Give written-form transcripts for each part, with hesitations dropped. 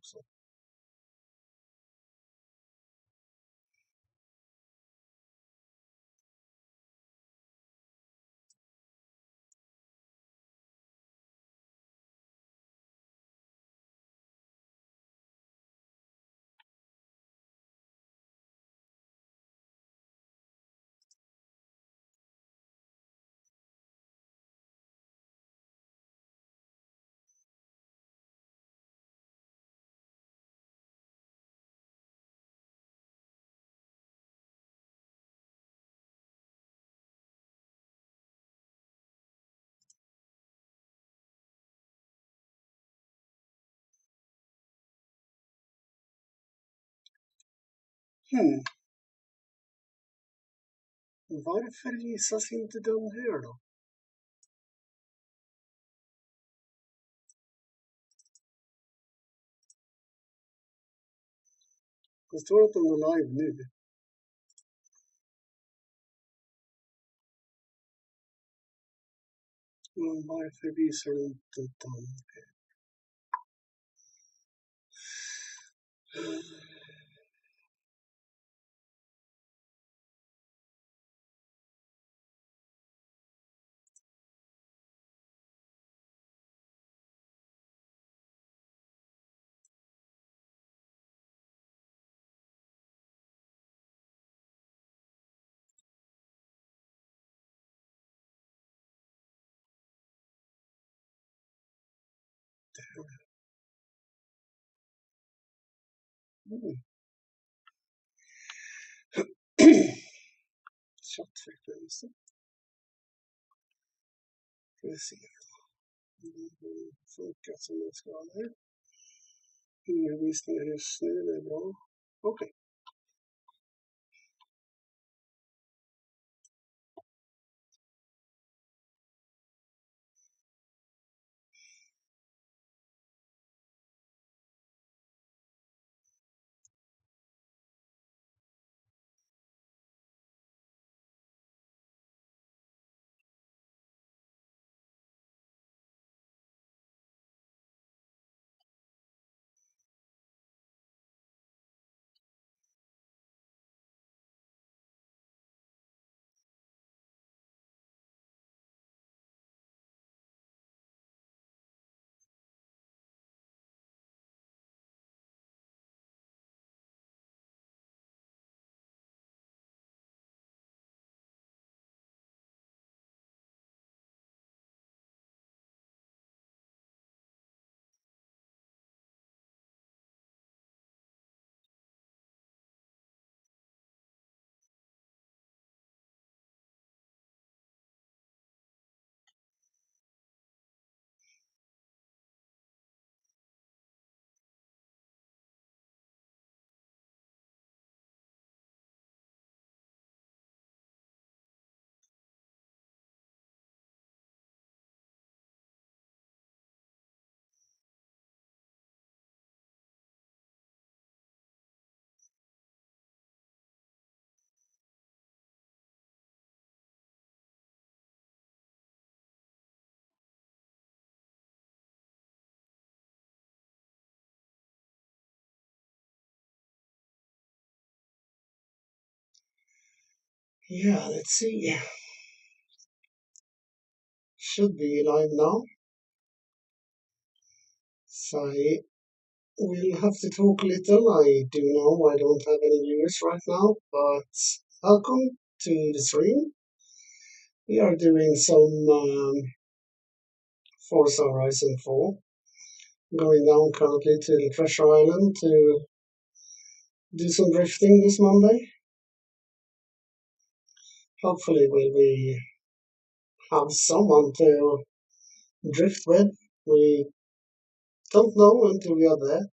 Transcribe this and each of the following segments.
också. Varför visas inte den här då? Det står att den är live nu. Men varför visar den inte den? Chattfrekvensen. Ska vi se. Funkar som det ska här. Inga visningar just nu, det är bra. Okej. Yeah, let's see. Should be live now. So we'll have to talk a little. I do know I don't have any viewers right now, but welcome to the stream. We are doing some Forza Horizon 4. Going down currently to the Treasure Island to do some drifting this Monday. Hopefully we have someone to drift with. We don't know until we are there.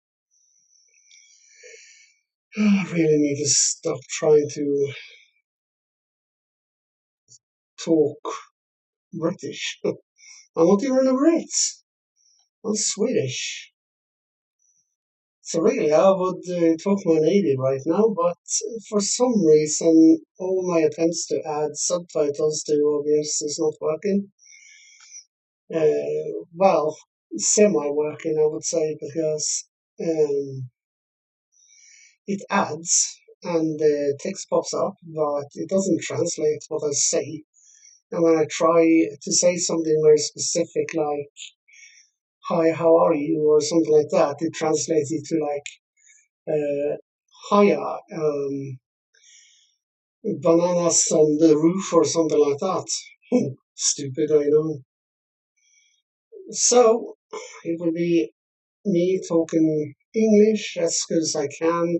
I really need to stop trying to talk British. I'm not even a Brit. I'm Swedish. So really, I would talk my native right now, but for some reason, all my attempts to add subtitles to OBS is not working. Well, semi-working, I would say, because um, it adds and the text pops up, but it doesn't translate what I say. And when I try to say something very specific, like "Hi, how are you?" or something like that, it translates it to like "Hiya, bananas on the roof" or something like that. Stupid, I know. So it will be me talking English as good as I can,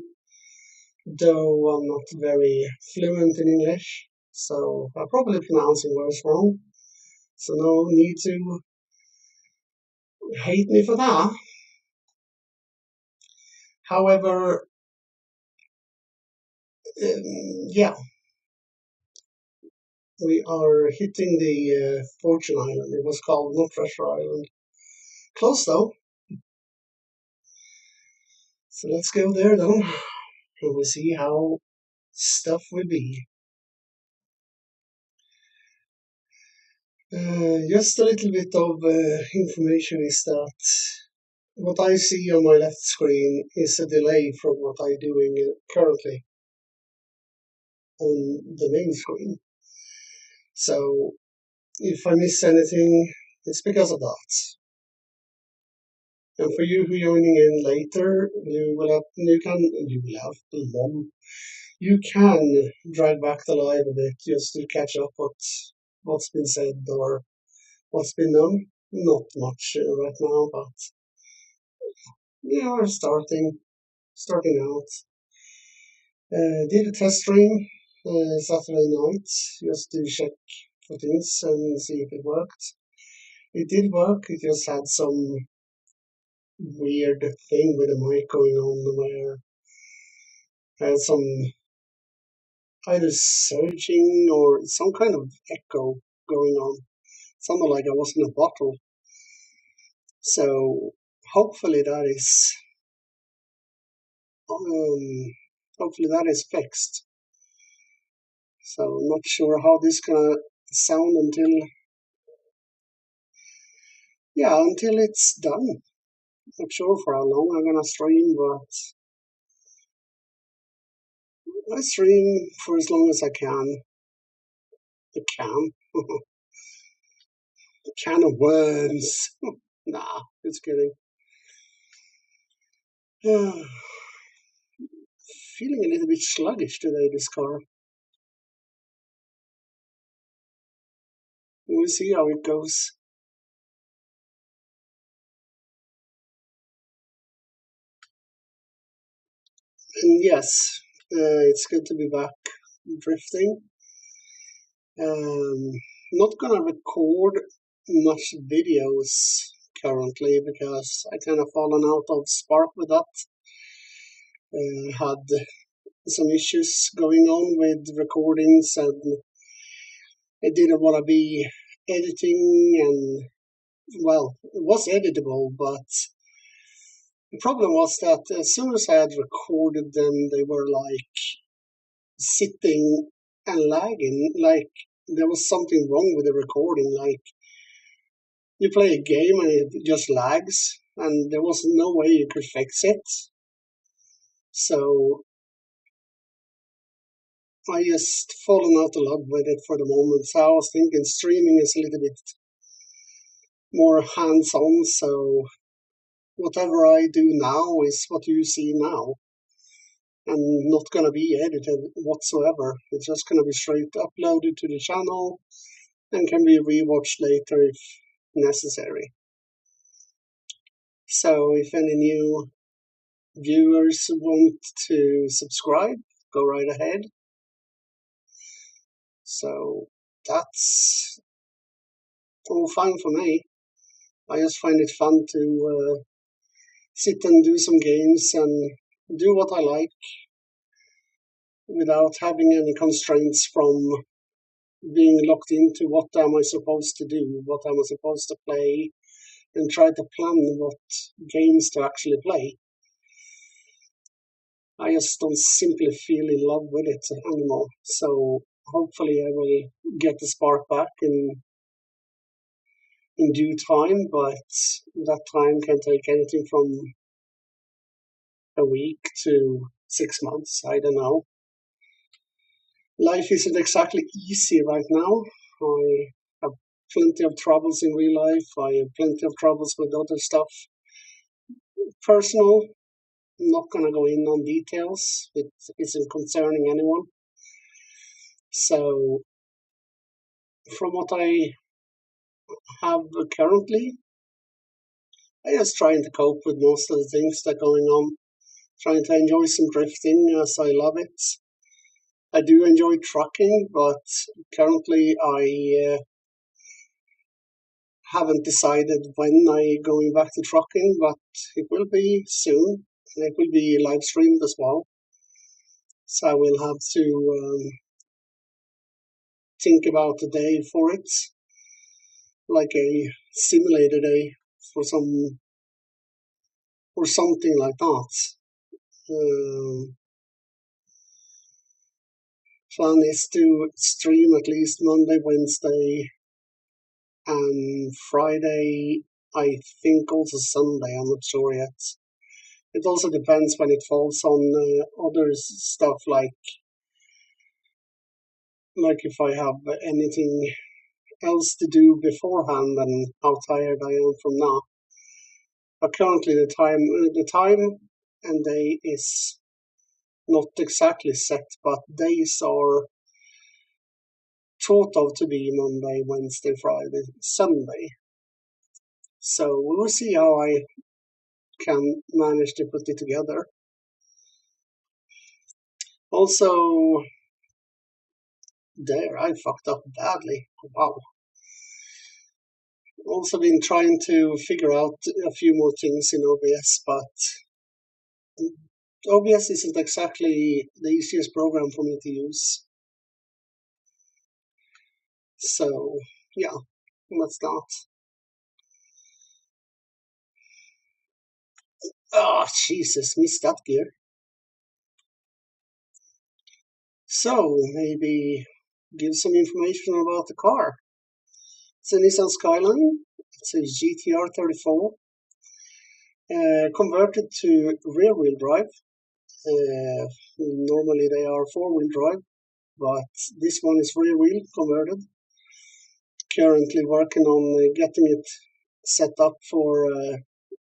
though I'm not very fluent in English. So I'm probably pronouncing words wrong. So no need to hate me for that. However, yeah, we are hitting the Fortune Island. It was called not Treasure Island. Close though. So let's go there then, and we'll see how stuff will be. Just a little bit of information is that what I see on my left screen is a delay from what I'm doing currently on the main screen. So if I miss anything, it's because of that. And for you who are joining in later, you can drag back the live a bit just to catch up what's been said or what's been done. Not much right now, but yeah, we're starting out. Did a test stream Saturday night just to check for things and see if it worked. It did work. It just had some weird thing with the mic going on where I had some either surging or some kind of echo going on. Sounded like I was in a bottle. So hopefully that is um, hopefully that is fixed. So I'm not sure how this gonna sound until it's done. Not sure for how long I'm gonna stream, but I stream for as long as I can. A can. A can of worms. Nah, just kidding. Feeling a little bit sluggish today, this car. We'll see how it goes. And yes, it's good to be back drifting. Um, Not gonna record much videos currently because I kind of fallen out of spark with that. Had some issues going on with recordings and I didn't want to be editing and well, it was editable, but the problem was that as soon as I had recorded them, they were like sitting and lagging, like there was something wrong with the recording, like you play a game and it just lags and there was no way you could fix it. So I just fallen out of love with it for the moment. So I was thinking streaming is a little bit more hands-on. So whatever I do now is what you see now, and not gonna be edited whatsoever. It's just gonna be straight uploaded to the channel and can be rewatched later if necessary. So if any new viewers want to subscribe, go right ahead. So that's all fine for me. I just find it fun to sit and do some games and do what I like without having any constraints from being locked into what am I supposed to do, what am I supposed to play, and try to plan what games to actually play. I just don't simply feel in love with it anymore. So hopefully I will get the spark back in due time, but that time can take anything from a week to 6 months. I don't know. Life isn't exactly easy right now. I have plenty of troubles in real life. I have plenty of troubles with other stuff. Personal, I'm not going to go in on details. It isn't concerning anyone. So, from what I have currently, I just trying to cope with most of the things that are going on. Trying to enjoy some drifting as I love it. I do enjoy trucking, but currently I haven't decided when I'm going back to trucking, but it will be soon. And it will be live streamed as well. So I will have to think about a day for it, like a simulator day for or something like that. Plan is to stream at least Monday, Wednesday, and Friday. I think also Sunday. I'm not sure yet. It also depends when it falls on other stuff like if I have anything else to do beforehand and how tired I am from now. But currently the time and day is not exactly set, but days are thought of to be Monday, Wednesday, Friday, Sunday. So we'll see how I can manage to put it together. Also, there I fucked up badly. Wow. Also been trying to figure out a few more things in OBS, but OBS isn't exactly the easiest program for me to use. So, yeah, let's start. Oh, Jesus, missed that gear. So, maybe give some information about the car. It's a Nissan Skyline. It's a GTR 34, converted to rear-wheel drive. Normally they are four-wheel drive, but this one is rear-wheel converted. Currently working on getting it set up for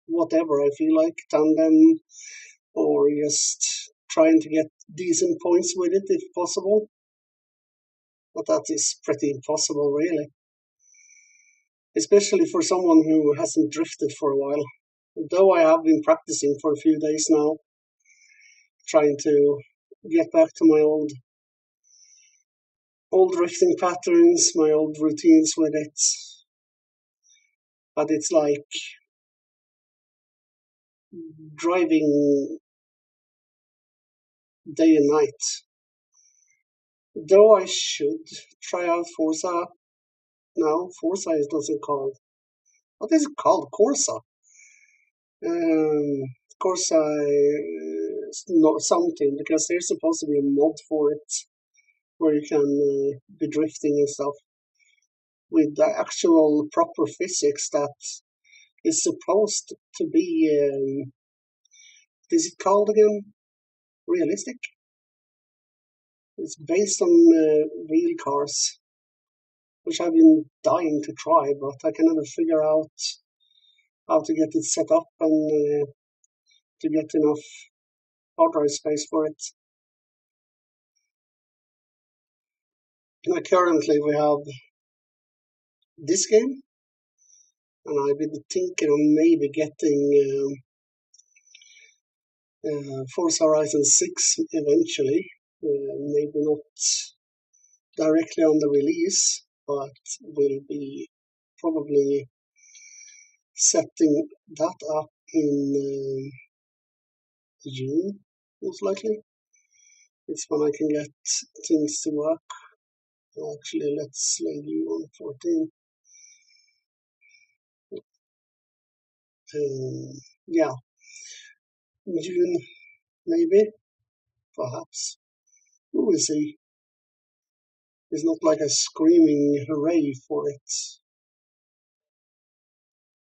whatever I feel like, tandem, or just trying to get decent points with it if possible. But that is pretty impossible, really. Especially for someone who hasn't drifted for a while. Though I have been practicing for a few days now, trying to get back to my old drifting patterns, my old routines with it. But it's like driving day and night. Though I should try out Forza now. Forza is doesn't called. What is it called? Corsa. Corsa is not something because there's supposed to be a mod for it where you can be drifting and stuff with the actual proper physics that is supposed to be. What is it called again? Realistic. It's based on real cars, which I've been dying to try, but I can never figure out how to get it set up and to get enough hard drive space for it. Now, currently, we have this game, and I've been thinking of maybe getting Forza Horizon 6 eventually. Maybe not directly on the release, but will be probably setting that up in June, most likely. It's when I can get things to work. Actually, let's slay you on 14. Yeah, June, maybe, perhaps. We will see. It's not like a screaming hooray for it,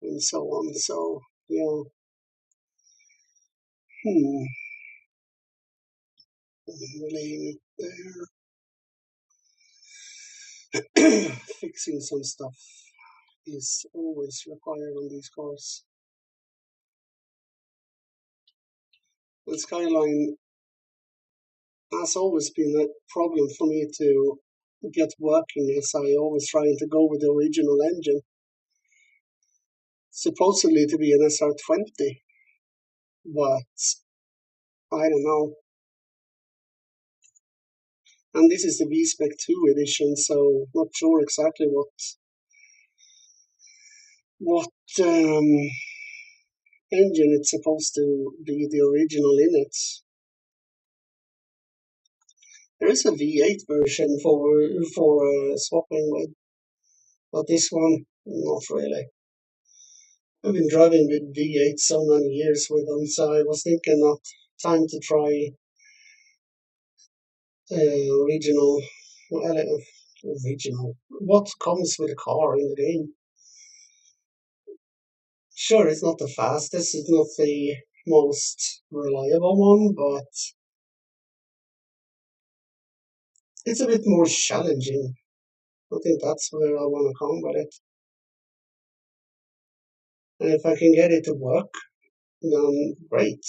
and so on. So, yeah. Hmm, laying it there. Fixing some stuff is always required on these cars. The Skyline has always been a problem for me to get working, as I always trying to go with the original engine. Supposedly to be an SR20, but I don't know. And this is the V-Spec 2 edition, so not sure exactly what um, engine it's supposed to be the original in it. There is a V8 version for swapping with, but this one not really. I've been driving with V8 so many years with them, so I was thinking of time to try original, well, original. What comes with a car in the game? Sure, it's not the fastest, it's not the most reliable one, but it's a bit more challenging. I think that's where I want to come with it. And if I can get it to work, then great.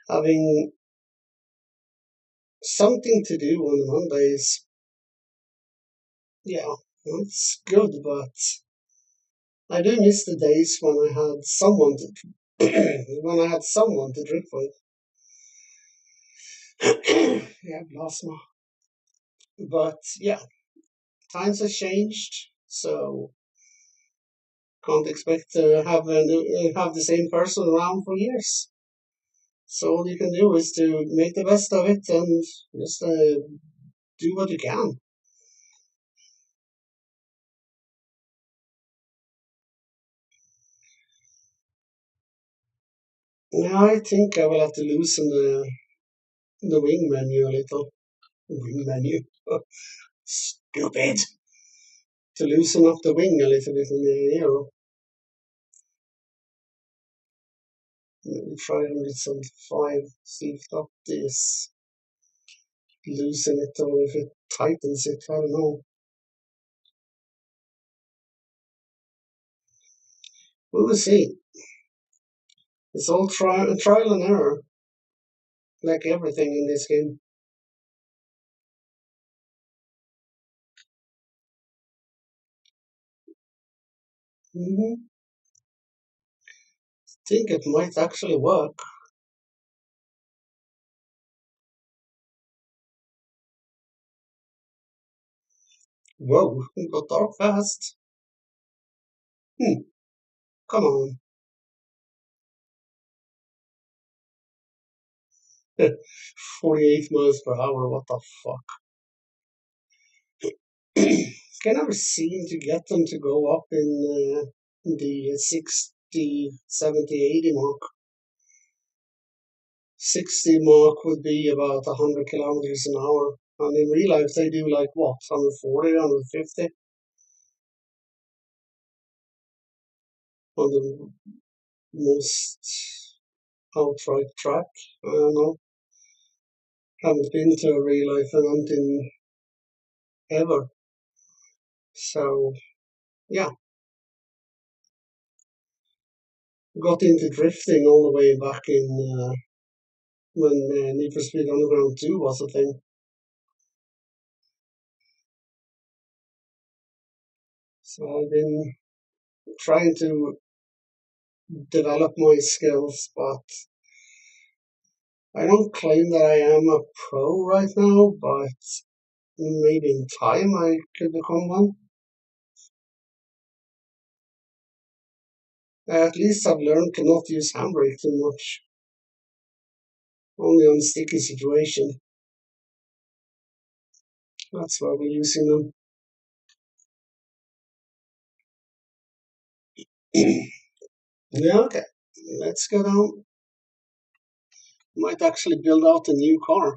Having something to do on Mondays, yeah, it's good, but I do miss the days when I had someone to when I had someone to drink with. Yeah, plasma. But yeah, times have changed, so can't expect to have the same person around for years. So all you can do is to make the best of it and just do what you can. Now I think I will have to loosen the wing menu a little. Wing menu. Stupid. To loosen up the wing a little bit in the air. Maybe try with some 5, see if that is loosen it or if it tightens it. I don't know. We will see. It's all trial and error, like everything in this game. Hmm. Think it might actually work. Whoa, it got dark fast. Hmm, come on. 48 miles per hour, what the fuck? Can never seem to get them to go up in the 60, 70, 80 mark. 60 mark would be about 100 kilometers an hour. And in real life, they do like what, 140, 150 on the most outright track. I don't know. Haven't been to a real life event in ever. So, yeah, got into drifting all the way back in when Need for Speed Underground 2 was a thing. So I've been trying to develop my skills, but I don't claim that I am a pro right now, but maybe in time I could become one. At least I've learned to not use handbrake too much, only on sticky situation. That's why we're using them. Yeah, okay. Let's go down. Might actually build out a new car.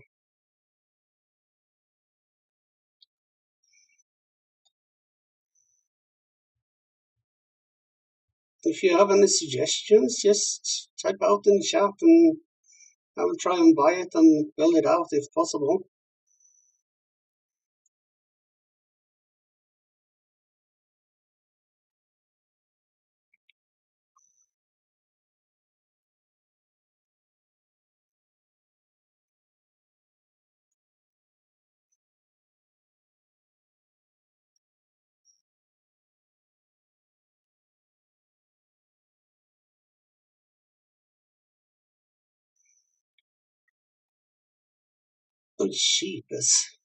If you have any suggestions, just type out in the chat and I will try and buy it and build it out if possible. Oh, sheepus.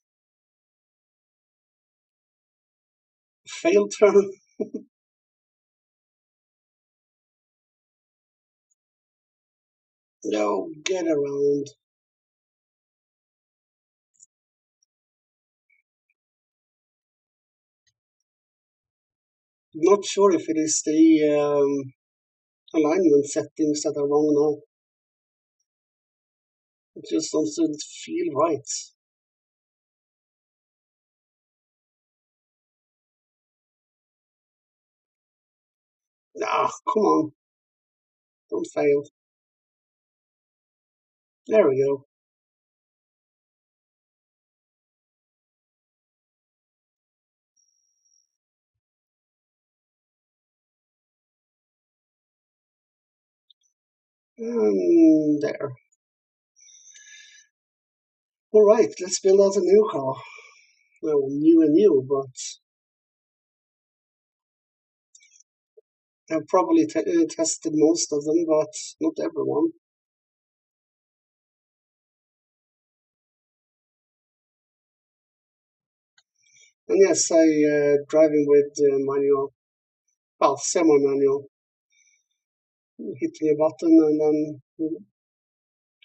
Failed turn. No, get around. Not sure if it is the alignment settings that are wrong now. It just doesn't feel right. Ah, come on. Don't fail. There we go. And there. Alright, let's build out a new car. Well, new and new, but I've probably tested most of them, but not everyone. And yes, I driving with manual, well, semi-manual, hitting a button and then,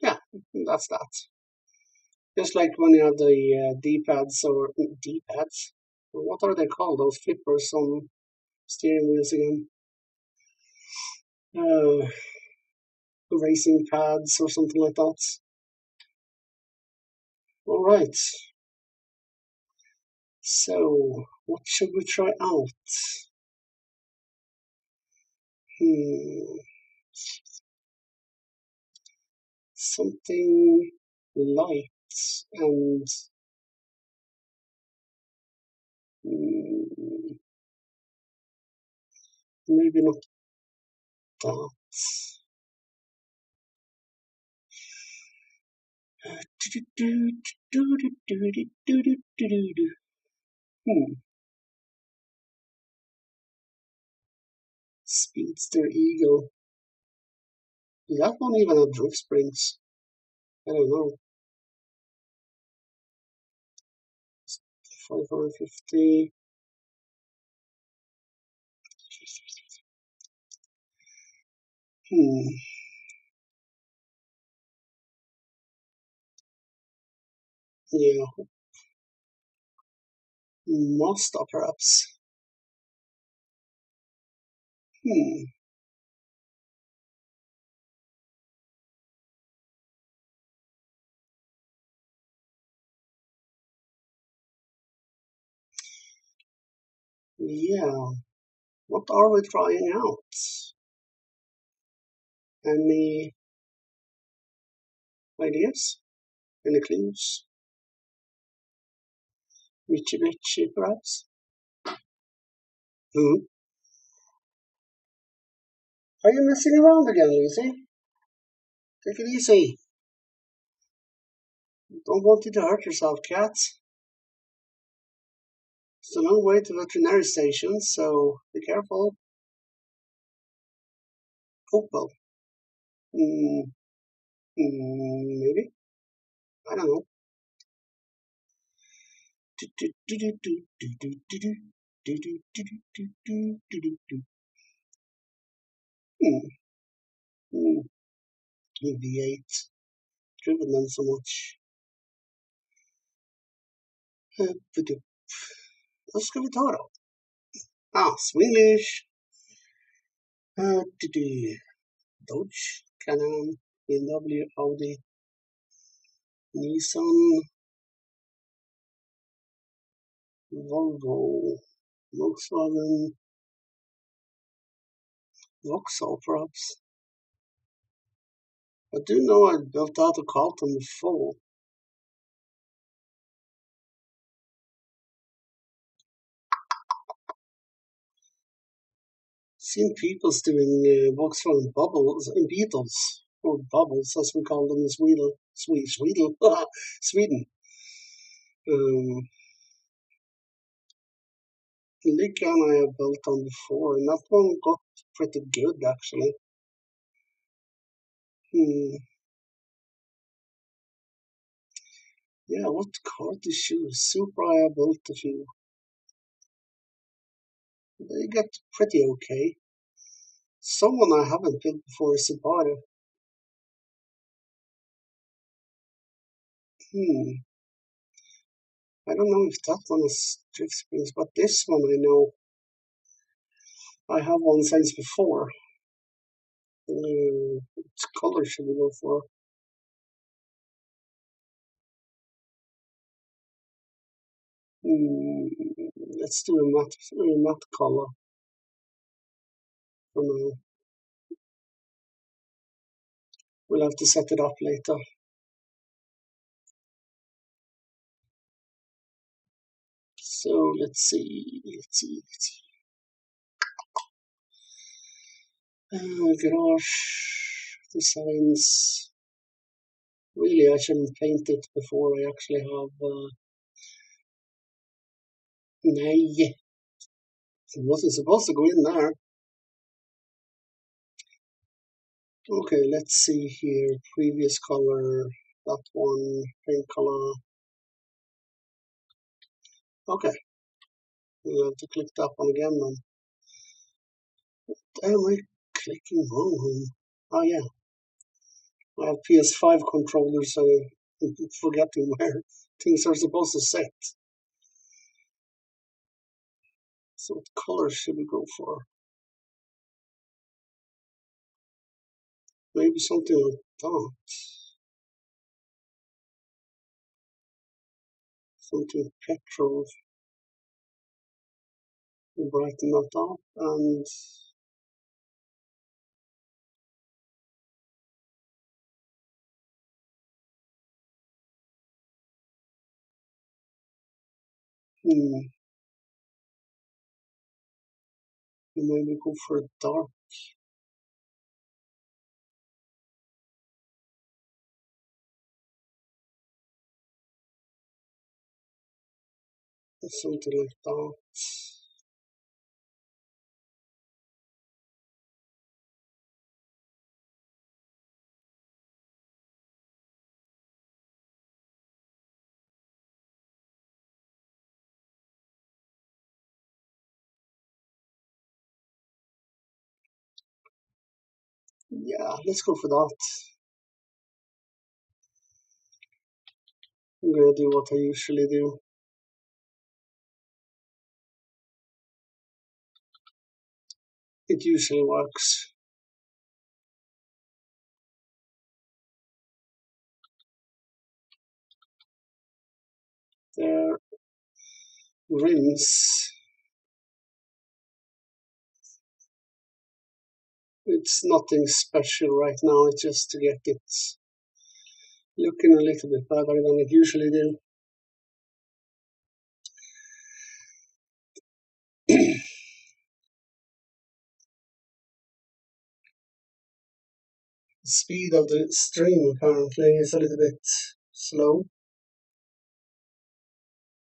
yeah, that's that. Just like when you have the D-pads or D-pads, what are they called? Those flippers on steering wheels again. Uh, racing pads or something like that. All right. So, what should we try out? Hmm, something light and mm, maybe not that. Hmm. Speedster Eagle. Does that one even have drift springs? I don't know. 550. Hmm. Yeah. Mazda perhaps. Hmm. Yeah. What are we trying out? Any ideas? Any clues? Mitsubishi perhaps? Hmm. Are you messing around again, Lucy? Take it easy. Don't want you to hurt yourself, cat. It's a long way to veterinary station, so be careful. Opal. Mm, maybe. I don't know. Hmm. Hmm. V8. Driven them so much. Vad ska vi ta då? Swedish. Dodge, Canon, BMW, Audi, Nissan, Volvo, Volkswagen, Vauxhall, perhaps. I do know I built out a Carlton before. Seen people doing Vauxhall and bubbles and beetles, or bubbles as we call them in Sweden. Um, Ligan I have built on before, and that one got pretty good actually. Hmm. Yeah, what car to choose? Supra I have built a few. They get pretty okay. Someone I haven't built before is Subaru. Hmm. I don't know if that one is drift springs, but this one I know. I have one since before. What color should we go for? Hmm. Let's do a matte color for now. We'll have to set it up later. So let's see. Garage designs. Really, I shouldn't paint it before I actually have. Nej, it wasn't supposed to go in there. Okay, let's see here. Previous color, that one, paint color. Okay, we'll have to click that one again then. Am I clicking wrong? Oh yeah, I have PS5 controllers, so I'm forgetting where things are supposed to set. So what color should we go for? Maybe something like that. Something petrol. Brighten that up and hmm, maybe go for a dark. Something like that. Yeah, let's go for that. I'm gonna do what I usually do. It usually works. There, rims. It's nothing special right now. It's just to get it looking a little bit better than it usually do. The speed of the stream apparently is a little bit slow.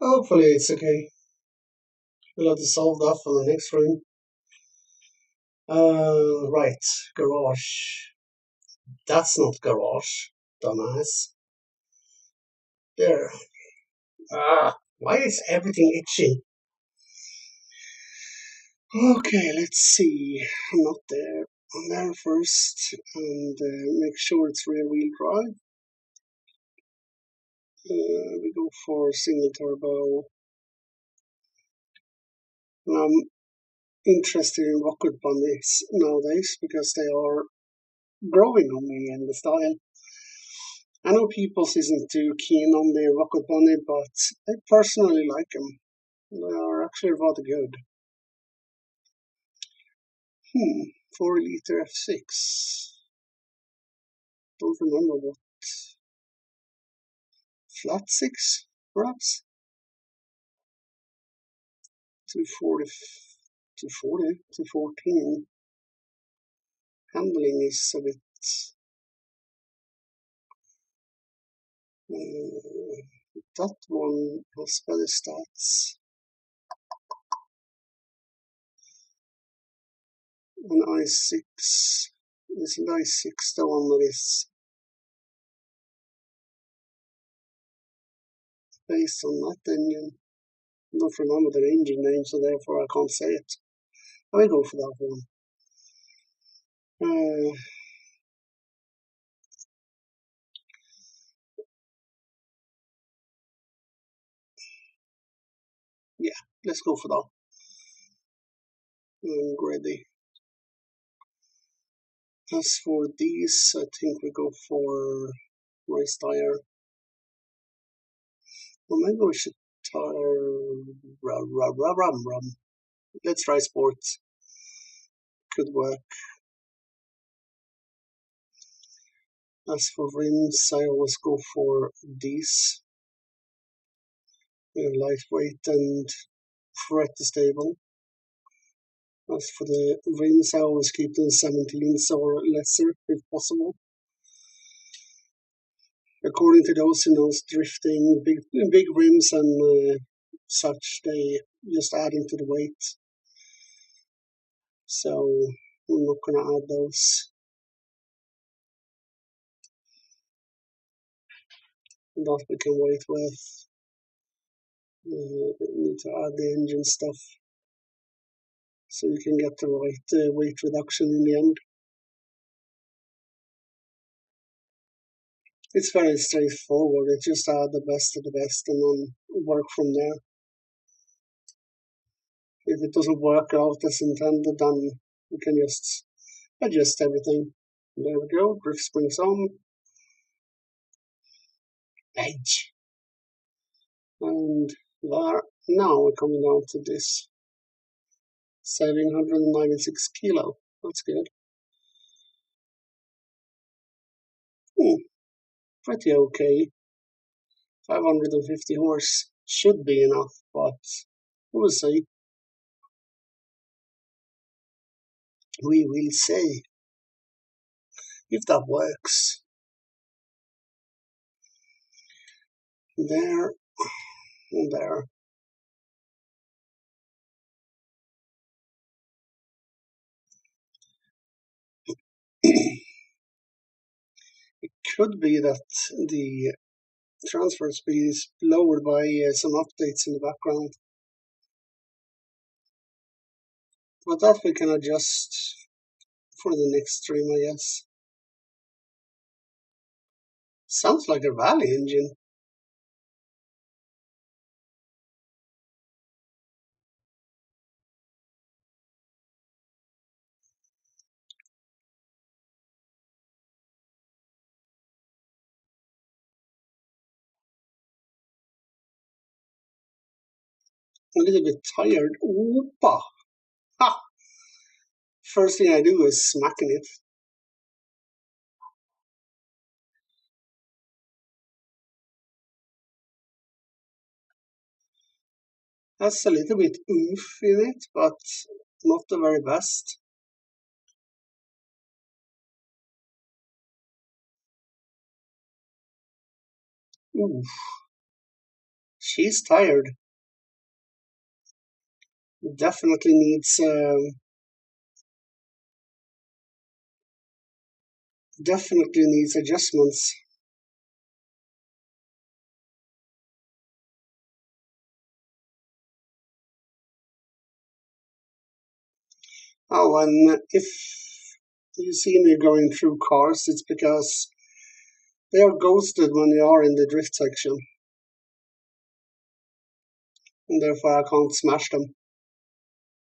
Hopefully it's okay. We'll have to solve that for the next room. Right, garage. That's not garage, dumbass. There. Why is everything itchy? Okay, let's see. I'm not there. I'm there first, and make sure it's rear wheel drive. We go for single turbo. I'm interested in rocket bunnies nowadays because they are growing on me in the style. I know people isn't too keen on the rocket bunny, but I personally like them. They are actually rather good. 4-liter F6. Don't remember what. Flat 6, perhaps? 240, 240, 214. Handling is a bit. That one has better stats. An i6. Isn't i6 the one that is based on that engine? I don't remember the engine name, so therefore I can't say it. I will go for that one. Yeah, let's go for that. I'm ready. As for these, I think we go for race tire. Well, maybe we should rum. Let's try sports. Could work. As for rims, I always go for these. They're lightweight and pretty stable. As for the rims, I always keep them 17s or lesser if possible. According to those who knows drifting, big rims and such, they just adding to the weight. So I'm not gonna add those. That we can wait with. Need to add the engine stuff so you can get the right weight reduction in the end. It's very straightforward. It's just add the best of the best and then work from there. If it doesn't work out as intended, then you can just adjust everything. There we go. Drift springs on. Edge. And there. Now we're coming down to this. Saving 196 kilo. That's good. Pretty okay. 550 horse should be enough, but we'll see. We will see if that works. There and there. It could be that the transfer speed is lowered by some updates in the background. But that we can adjust for the next stream, I guess. Sounds like a Rally engine. A little bit tired. Oopa! Ha! First thing I do is smacking it. Has a little bit oomph in it, but not the very best. Oof. She's tired. Definitely needs adjustments. Oh, and if you see me going through cars, it's because they are ghosted when you are in the drift section. And therefore I can't smash them.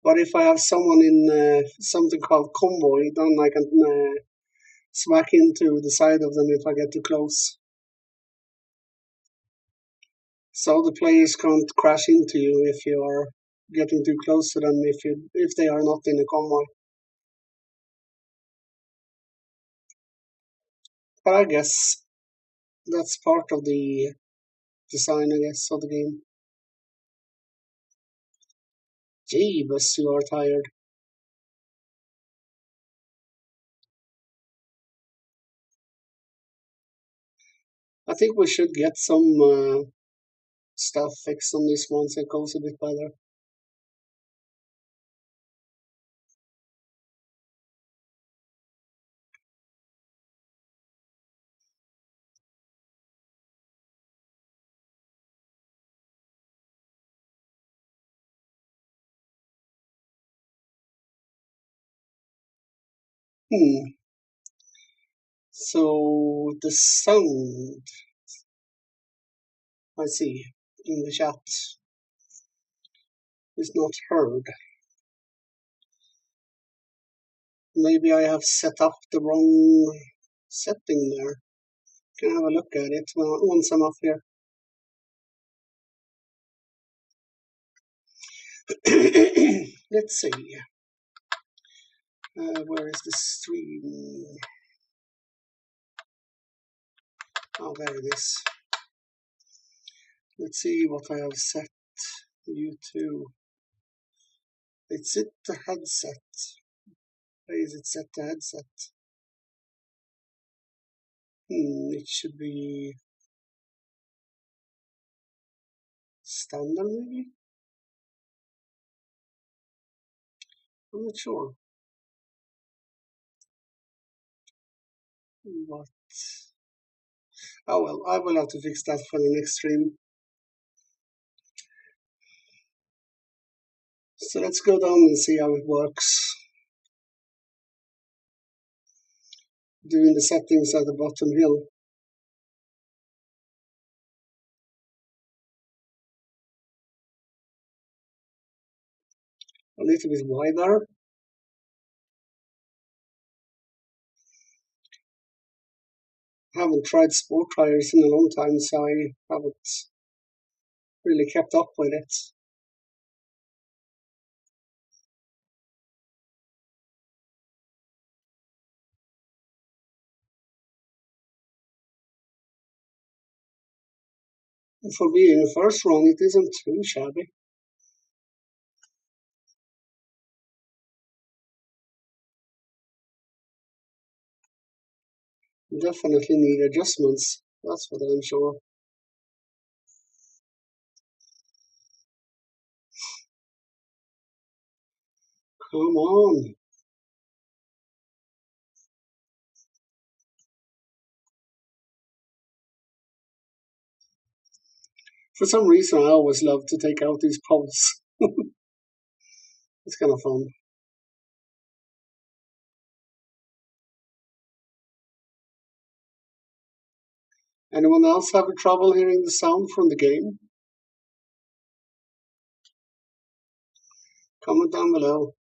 But if I have someone in something called convoy, then I can smack into the side of them if I get too close. So the players can't crash into you if you are getting too close to them if they are not in a convoy. But I guess that's part of the design, I guess, of the game. Jeebus, you are tired. I think we should get some stuff fixed on this one so it goes a bit better. Hmm. So the sound, I see, in the chat is not heard. Maybe I have set up the wrong setting there. Can I have a look at it once I'm up here? Let's see. Where is the stream? Oh, there it is. Let's see what I have set you to. It's it the headset. Where is it set to headset? It should be standard maybe? I'm not sure. What? Oh well, I will have to fix that for the next stream. So let's go down and see how it works. Doing the settings at the bottom here. A little bit wider. I haven't tried sport tires in a long time, so I haven't really kept up with it. For being a first run, it isn't too shabby. Definitely need adjustments, that's what I'm sure. Come on. For some reason, I always love to take out these poles. It's kind of fun. Anyone else have trouble hearing the sound from the game? Comment down below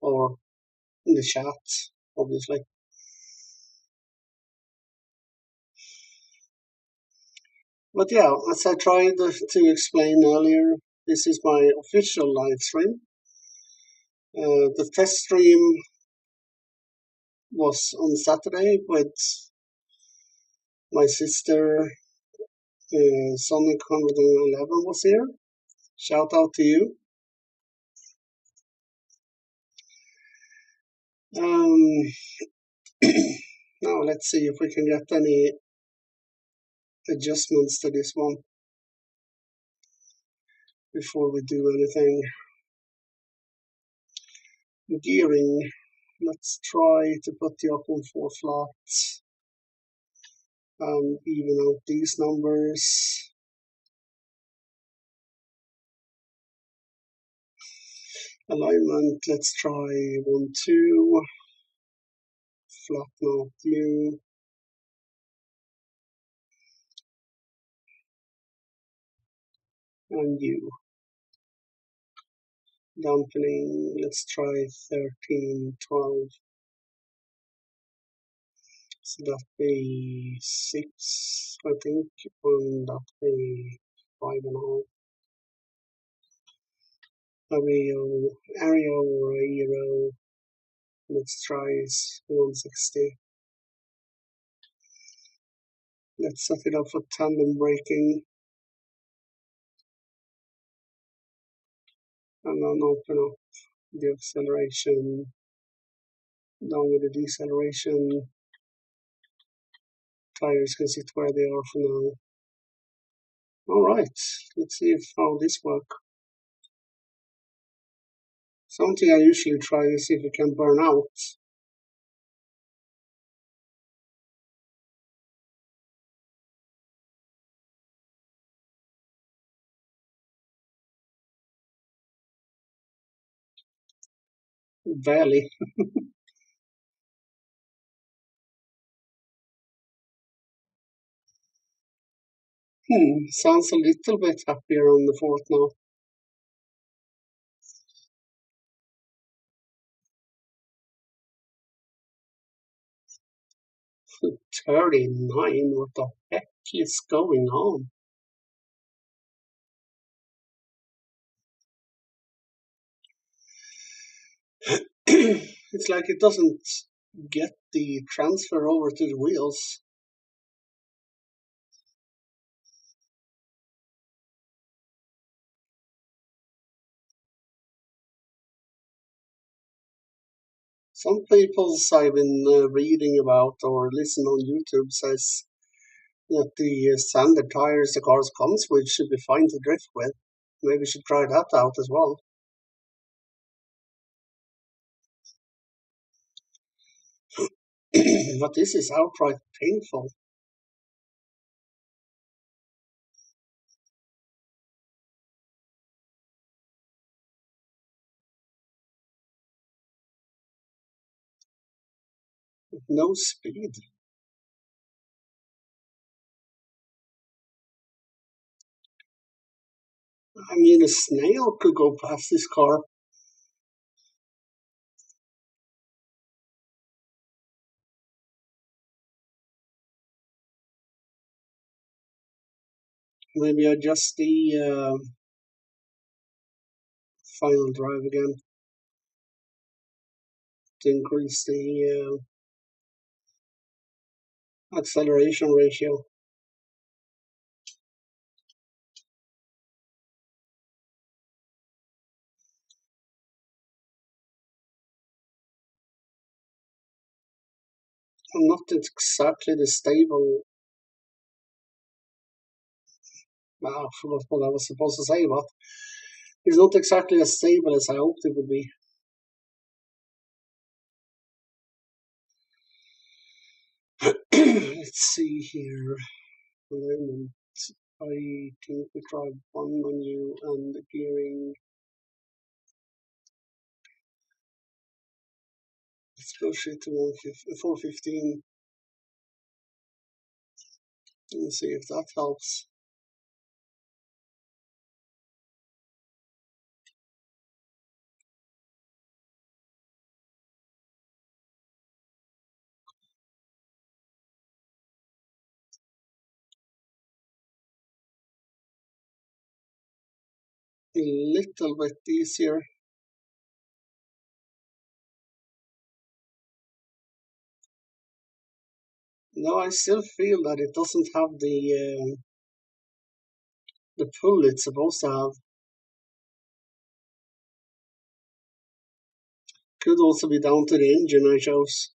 or in the chat, obviously. But yeah, as I tried to explain earlier, this is my official live stream. The test stream was on Saturday with my sister. Sonic 111 was here. Shout out to you. Now let's see if we can get any adjustments to this one before we do anything. Gearing. Let's try to put the up on 4 flats and even out these numbers. Alignment, let's try 1, 2. Flatten out you. And you. Dampening, let's try 13, 12. So that be 6, I think, and that be 5.5. Aero or aero. Let's try 160. Let's set it up for tandem braking and then open up the acceleration, down with the deceleration. Tires can sit where they are for now. Alright, let's see how this works. Something I usually try to see if it can burn out. Barely. Sounds a little bit happier on the fourth now. 39, what the heck is going on? It's like it doesn't get the transfer over to the wheels. Some people I've been reading about or listen on YouTube says that the standard tires the cars comes with should be fine to drift with. Maybe we should try that out as well. But this is outright painful. No speed. I mean, a snail could go past this car. Maybe adjust the final drive again to increase the acceleration ratio. Not exactly the stable. I forgot what I was supposed to say, but it's not exactly as stable as I hoped it would be. Let's see here. Alignment. I think we tried one menu and the gearing. Let's push it to 415 and see if that helps. A little bit easier. No, I still feel that it doesn't have the pull it's supposed to have. Could also be down to the engine I chose.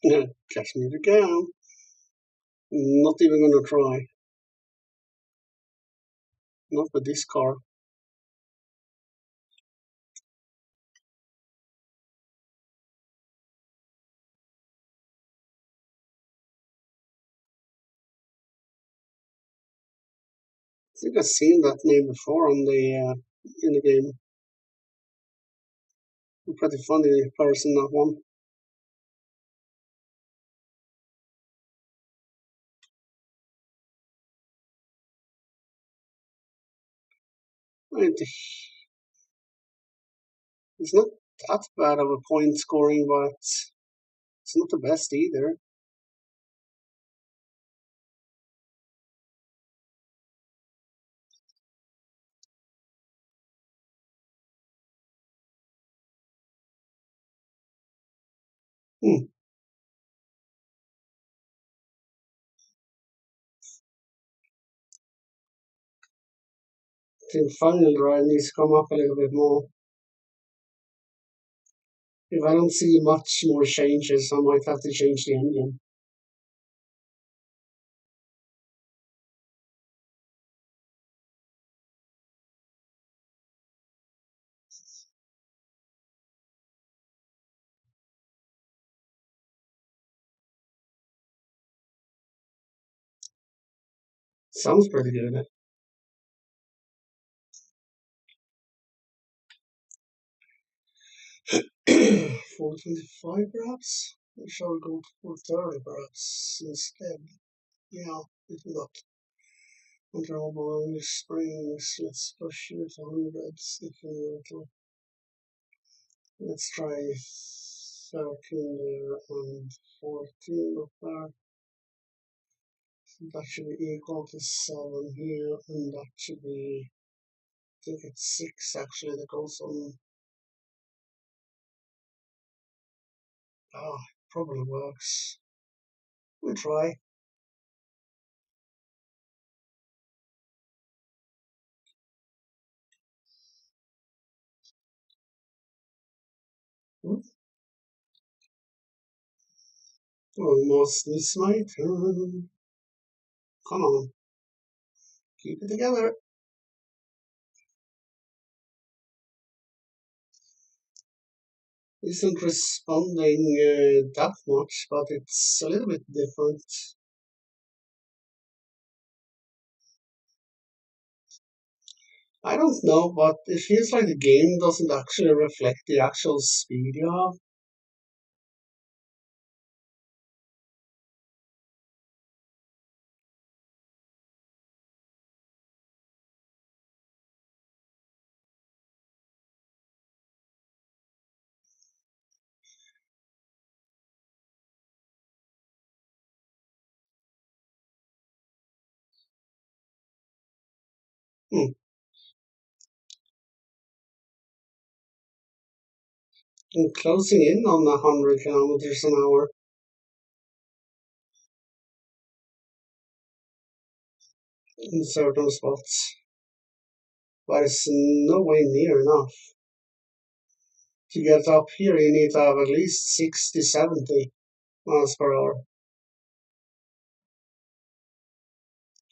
Catch me if you can. Not even gonna try. Not with this car. I think I've seen that name before on the in the game. A pretty funny person, that one. It's not that bad of a point scoring, but it's not the best either. Hmm. I think final drive needs to come up a little bit more. If I don't see much more changes, I might have to change the engine. Sounds pretty good. 425 perhaps? Or shall we go to 430 perhaps instead? Yeah, if we got controllable springs, let's push it to hundreds if we want to. Let's try 13 there and 14 up there. So that should be equal to 7 here, and that should be, I think it's 6 actually that goes on. Ah, probably works. We try. Hmm? Almost this my turn. Come on, keep it together. Isn't responding that much, but it's a little bit different. I don't know, but it feels like the game doesn't actually reflect the actual speed you have. Hmm. And closing in on 100 kilometers an hour in certain spots, but it's no way near enough. To get up here, you need to have at least 60, 70 miles per hour,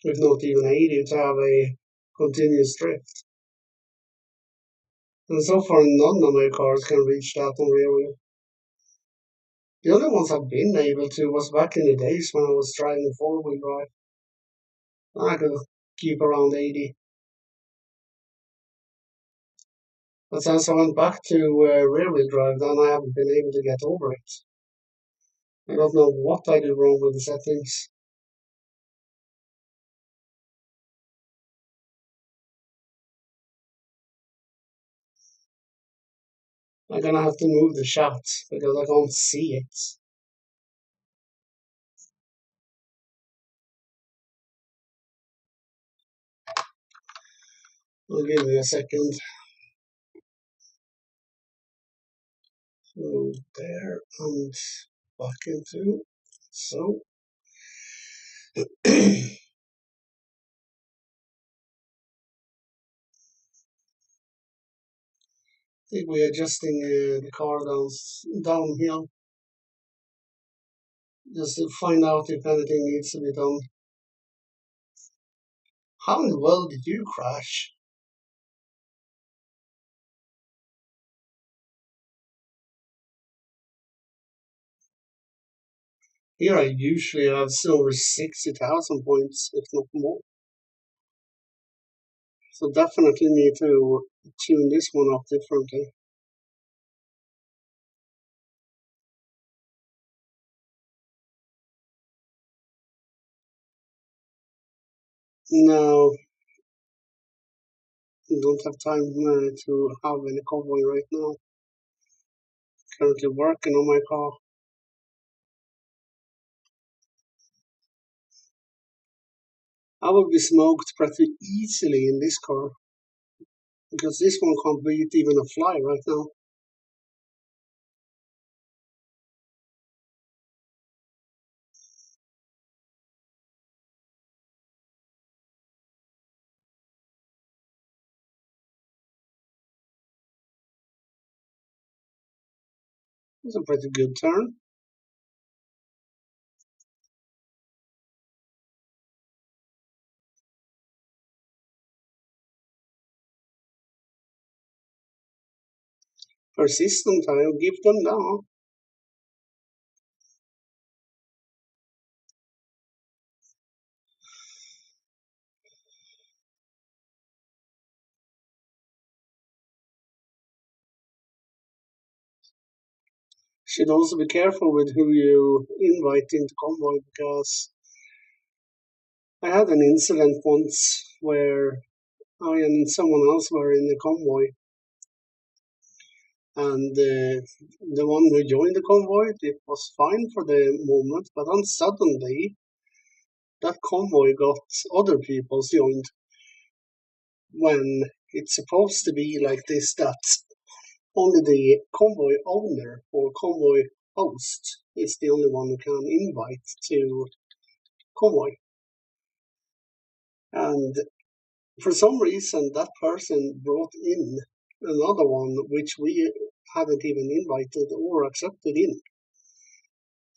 if not even 80, to have a continuous drift. And so far, none of my cars can reach that on rear wheel. The only ones I've been able to was back in the days when I was driving four-wheel drive. I could keep around 80. But since I went back to rear-wheel drive, then I haven't been able to get over it. I don't know what I did wrong with the settings. I'm gonna have to move the shot because I can't see it. I'll give me a second. Move there and back into. So, I think we're adjusting the car downhill just to find out if anything needs to be done. How in the world did you crash? Here I usually have over 60,000 points, if not more. So definitely need to tune this one up differently. No, I don't have time to have any cowboy right now. Currently working on my car. I will be smoked pretty easily in this car because this one can't beat even a fly right now. It's a pretty good turn. Persistent, I'll give them that. Should also be careful with who you invite into convoy because I had an incident once where I and someone else were in the convoy, and the one who joined the convoy, it was fine for the moment, but then suddenly that convoy got other people joined when it's supposed to be like this that only the convoy owner or convoy host is the only one who can invite to convoy. And for some reason, that person brought in another one which we hadn't even invited or accepted in.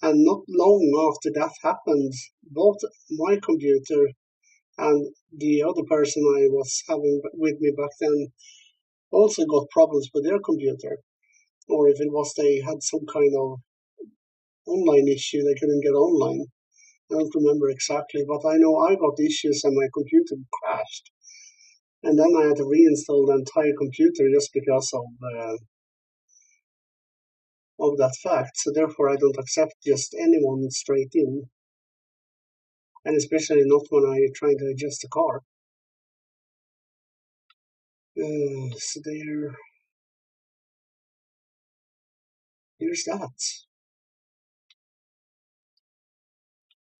And not long after that happened, both my computer and the other person I was having with me back then also got problems with their computer. Or if it was they had some kind of online issue, they couldn't get online. I don't remember exactly, but I know I got issues and my computer crashed. And then I had to reinstall the entire computer just because of that fact. So therefore, I don't accept just anyone straight in, and especially not when I'm trying to adjust the car. So here's that.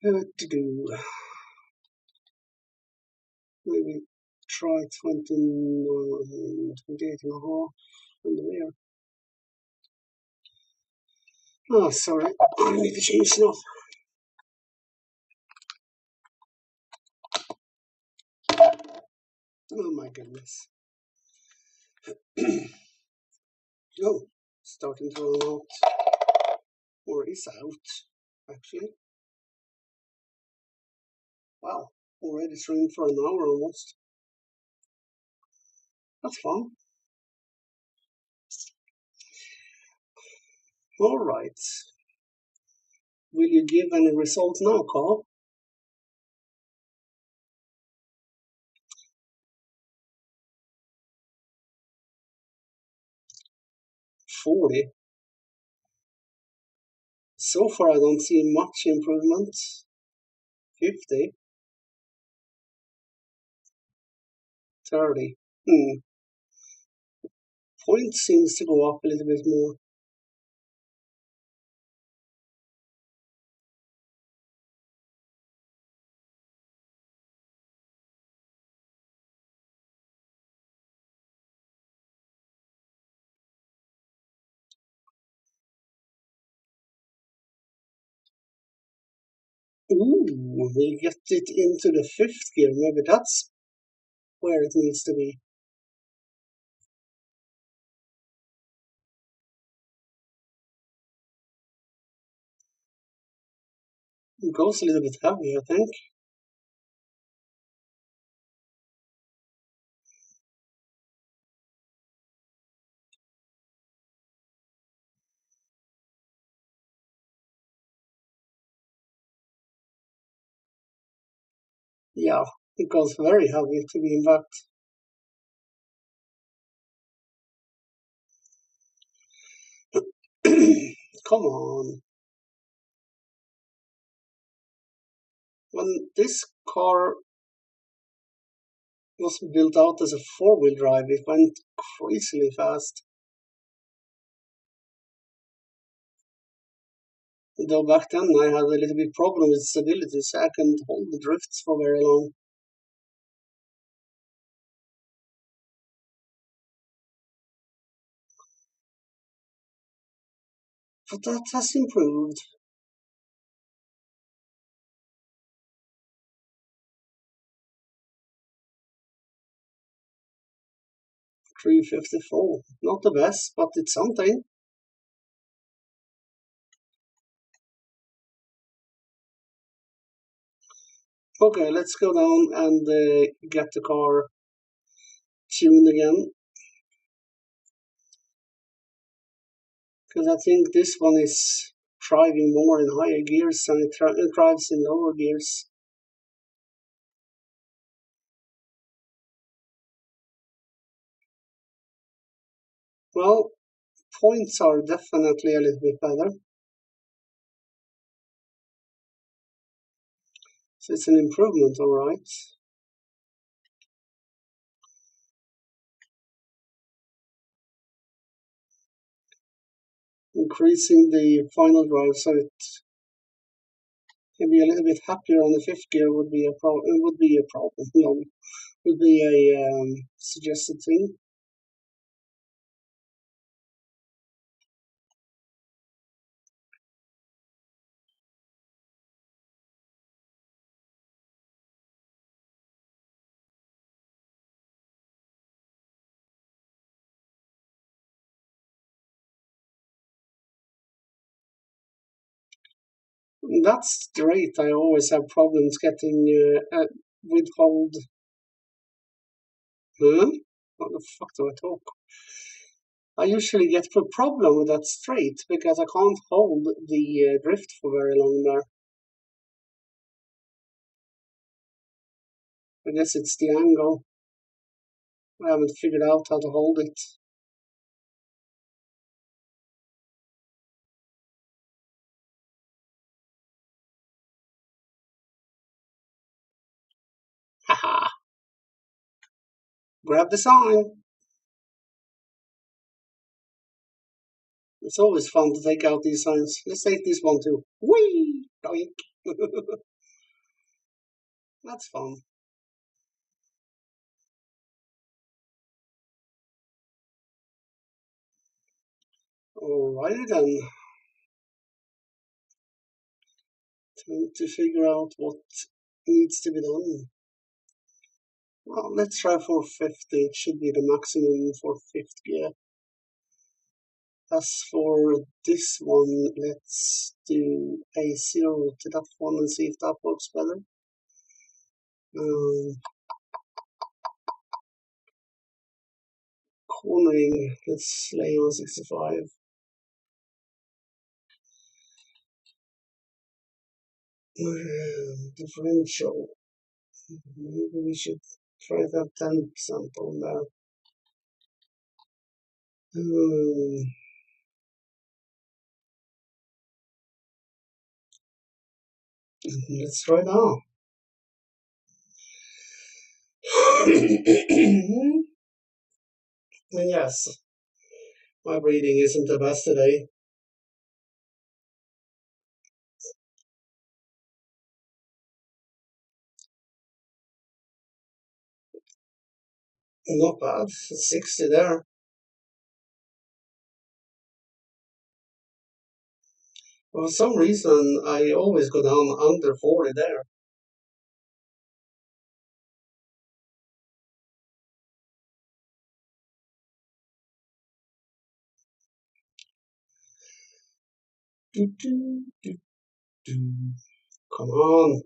To do maybe try 28 and a half in the rear. Oh, sorry, I need to change snuff. Oh my goodness. Oh, starting to run out, or is out, actually. Wow, already streamed for an hour almost. That's fun. All right. Will you give any results now, Carl? 40. So far, I don't see much improvement. 50. 30. Point seems to go up a little bit more. Ooh, we get it into the fifth gear. Maybe that's where it needs to be. It goes a little bit heavy, I think. Yeah, it goes very heavy to be in fact. Come on. When this car was built out as a four-wheel drive, it went crazily fast. Though back then I had a little bit problem with stability, so I couldn't hold the drifts for very long. But that has improved. 354. Not the best, but it's something. Okay, let's go down and get the car tuned again. Because I think this one is driving more in higher gears than it drives in lower gears. Well, points are definitely a little bit better. So it's an improvement, alright. Increasing the final drive so it can be a little bit happier on the fifth gear would be a problem. It would be a problem. No, would be a suggested thing. That's great. I always have problems getting withhold. Huh? What the fuck do I talk? I usually get a problem with that straight because I can't hold the drift for very long there. I guess it's the angle. I haven't figured out how to hold it. Haha. Grab the sign. It's always fun to take out these signs. Let's take this one too. Whee! Doink. That's fun. Alrighty then. Time to figure out what needs to be done. Well, let's try 450. It should be the maximum for fifth gear. As for this one, let's do a 0 to that one and see if that works better. Cornering, let's lay on 65. Differential, maybe we should try to have 10% on there. Let's try now. And yes, my breathing isn't the best today. Not bad, 60 there. For some reason, I always go down under 40 there. Do, do, do, do. Come on.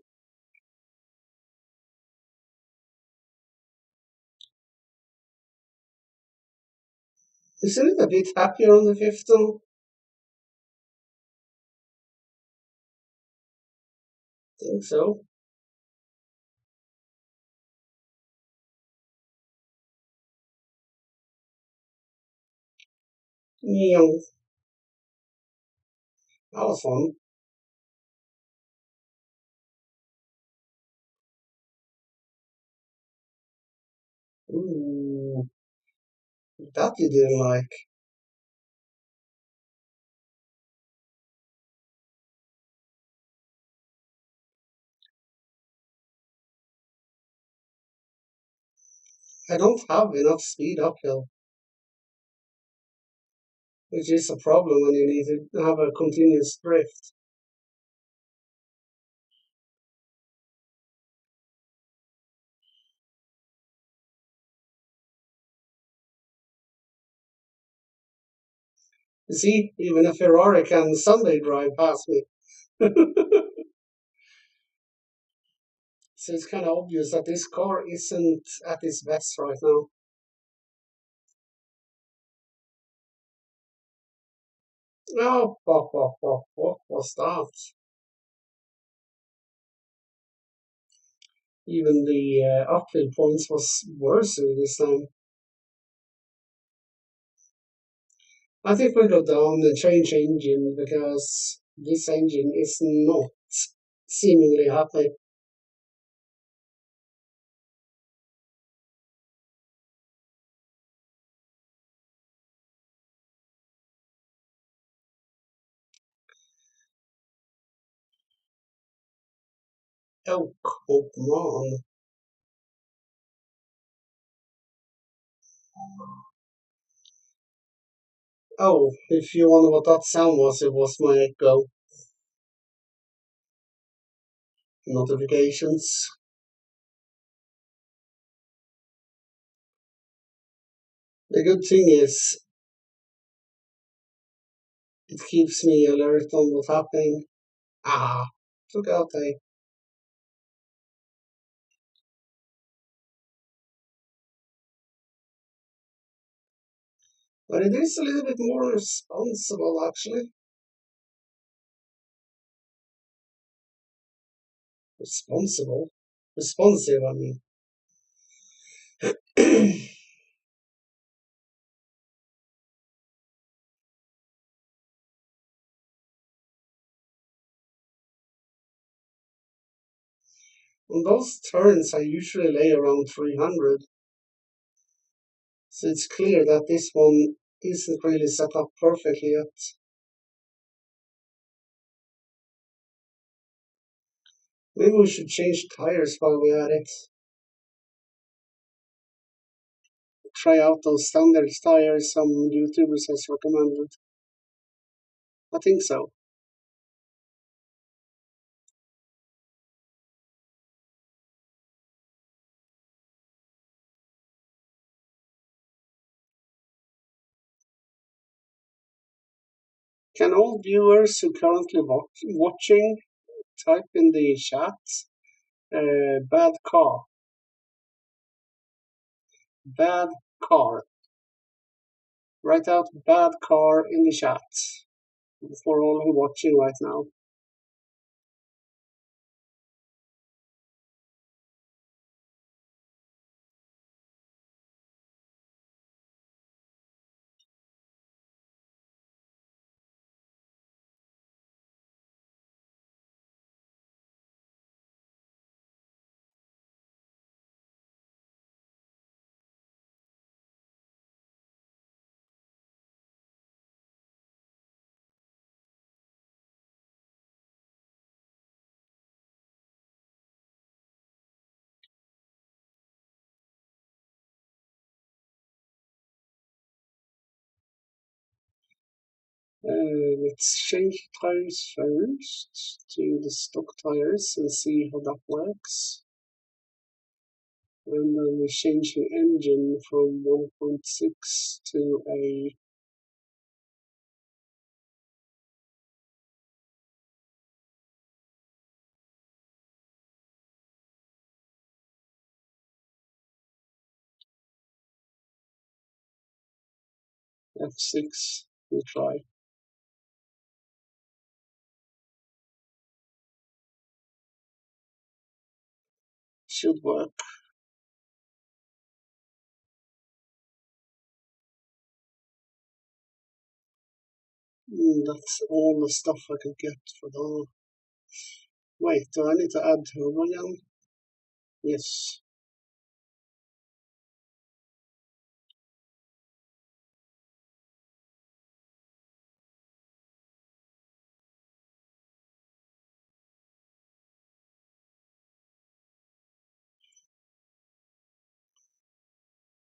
Isn't it a bit happier on the fifth though? Think so. Yeah, that was fun. Ooh, that you didn't like. I don't have enough speed uphill, which is a problem when you need to have a continuous drift. You see, even a Ferrari can Sunday drive past me. So it's kind of obvious that this car isn't at its best right now. Oh, what was that? Even the uphill points was worse this time. I think we'll go down and change engine because this engine is not seemingly happy. Oh, come on. Oh, if you wonder what that sound was, it was my Echo notifications. The good thing is it keeps me alert on what's happening. Ah, took out a. But it is a little bit more responsible, actually. Responsible? Responsive, I mean. On those turns, I usually lay around 300, so it's clear that this one isn't really set up perfectly yet. Maybe we should change tires while we're at it. Try out those standard tires some YouTubers has recommended. I think so. Can all viewers who currently watching type in the chat bad car, bad car. Write out bad car in the chat for all who are watching right now. Let's change tires first to the stock tires and see how that works. And then we change the engine from 1.6 to a F6. We'll try. Should work. That's all the stuff I could get for that. Wait, do I need to add turbo again? Yes.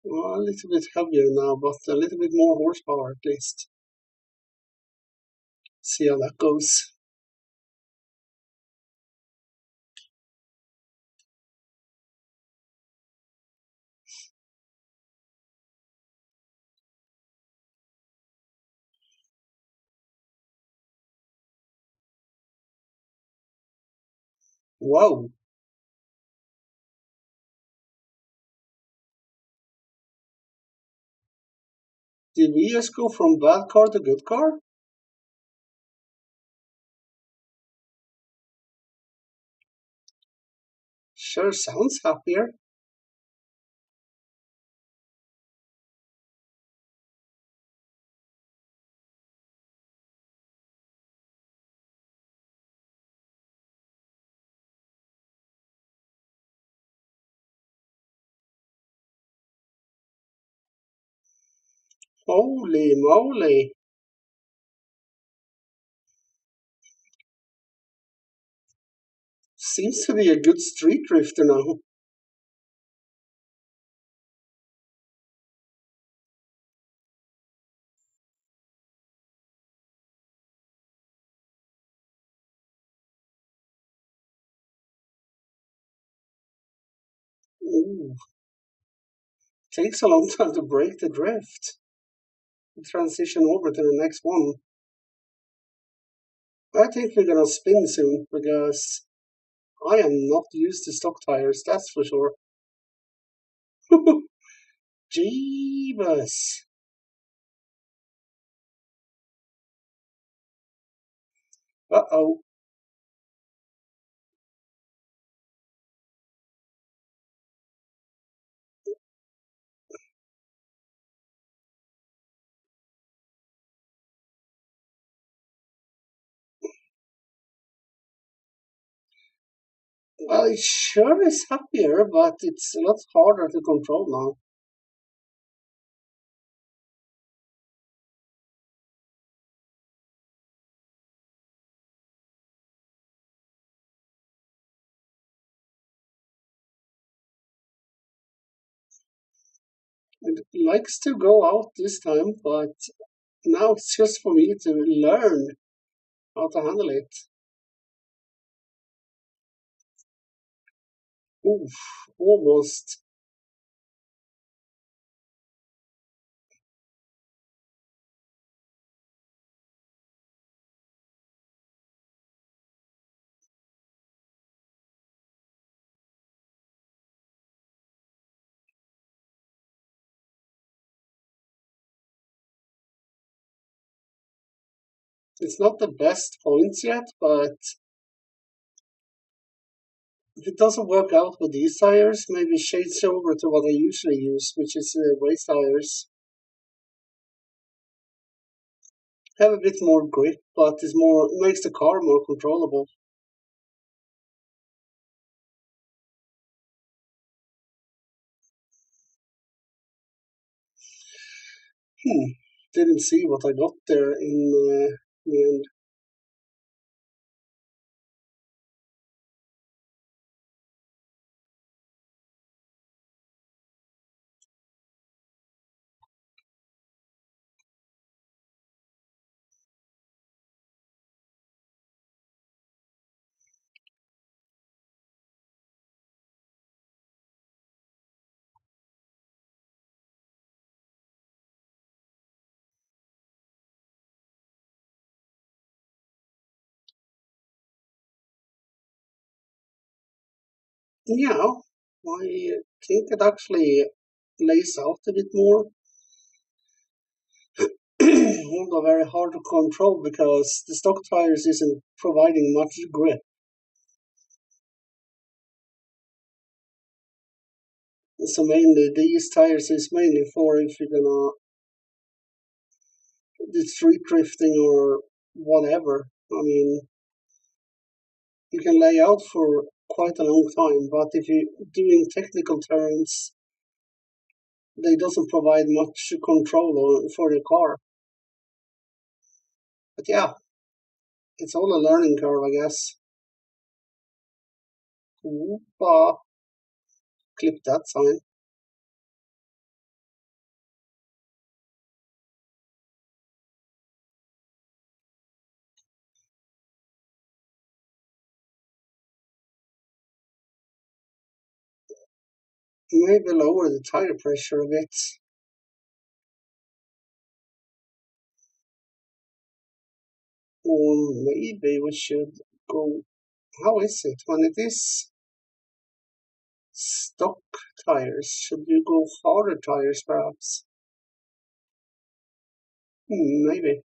Well, a little bit heavier now, but a little bit more horsepower at least. See how that goes. Wow. Did we just go from bad car to good car? Sure sounds happier. Holy moly. Seems to be a good street drifter now. Ooh, takes a long time to break the drift. Transition over to the next one. I think we're gonna spin soon because I am not used to stock tires, that's for sure. Jeebus. Uh oh. Well, it sure is happier, but it's a lot harder to control now. It likes to go out this time, but now it's just for me to learn how to handle it. Oof, almost. It's not the best points yet, but if it doesn't work out with these tires, maybe change over to what I usually use, which is race tires. Have a bit more grip, but it's more makes the car more controllable. Hmm. Didn't see what I got there in the end. Yeah, I think it actually lays out a bit more, although very hard to control because the stock tires isn't providing much grip. So mainly these tires is mainly for if you're gonna do street drifting or whatever. I mean, you can lay out for quite a long time, but if you're doing technical turns, they doesn't provide much control for the car. But yeah, it's all a learning curve, I guess. Oopa, clip that sign. Maybe lower the tire pressure a bit. Or maybe we should go. How is it when it is stock tires? Should you go harder tires perhaps? Maybe.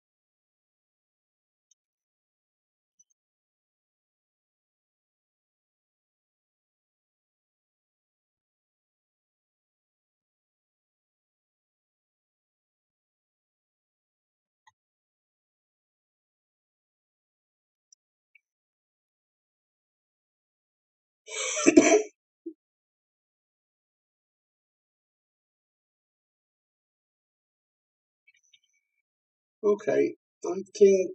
Okay, I think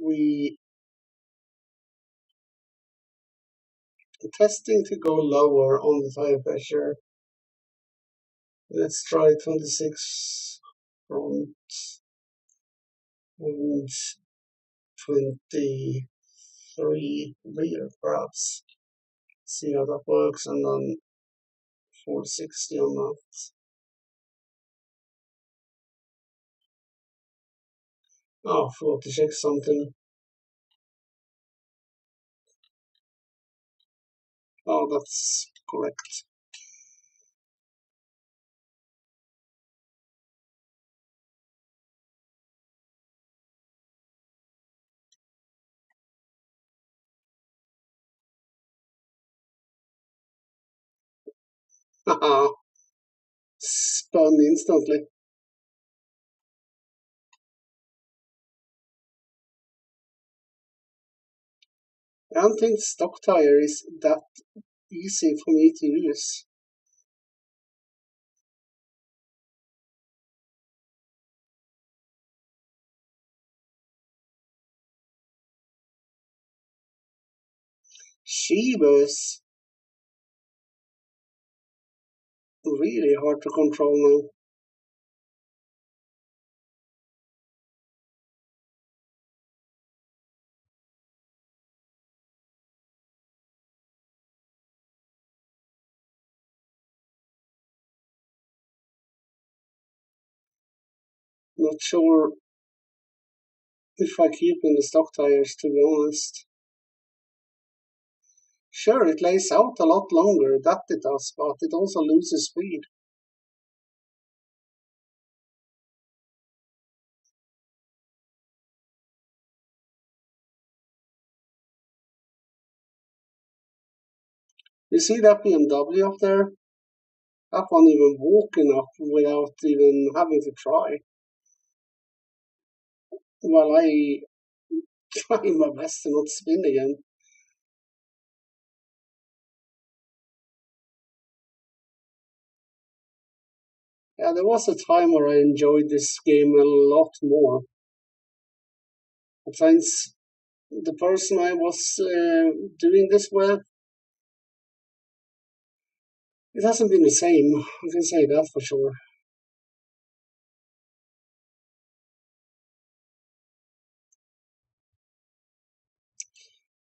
we testing to go lower on the tire pressure. Let's try 26 front and 23 rear, perhaps. See how that works, and then 460 on that. Oh, 46 something. Oh, that's correct. Haha, spun instantly. I don't think stock tire is that easy for me to use. Shivers, really hard to control now. Not sure if I keep in the stock tires, to be honest. Sure, it lays out a lot longer, that it does, but it also loses speed. You see that BMW up there? That one even walking up without even having to try. While I try my best to not spin again. Yeah, there was a time where I enjoyed this game a lot more. But since the person I was doing this with, it hasn't been the same. I can say that for sure.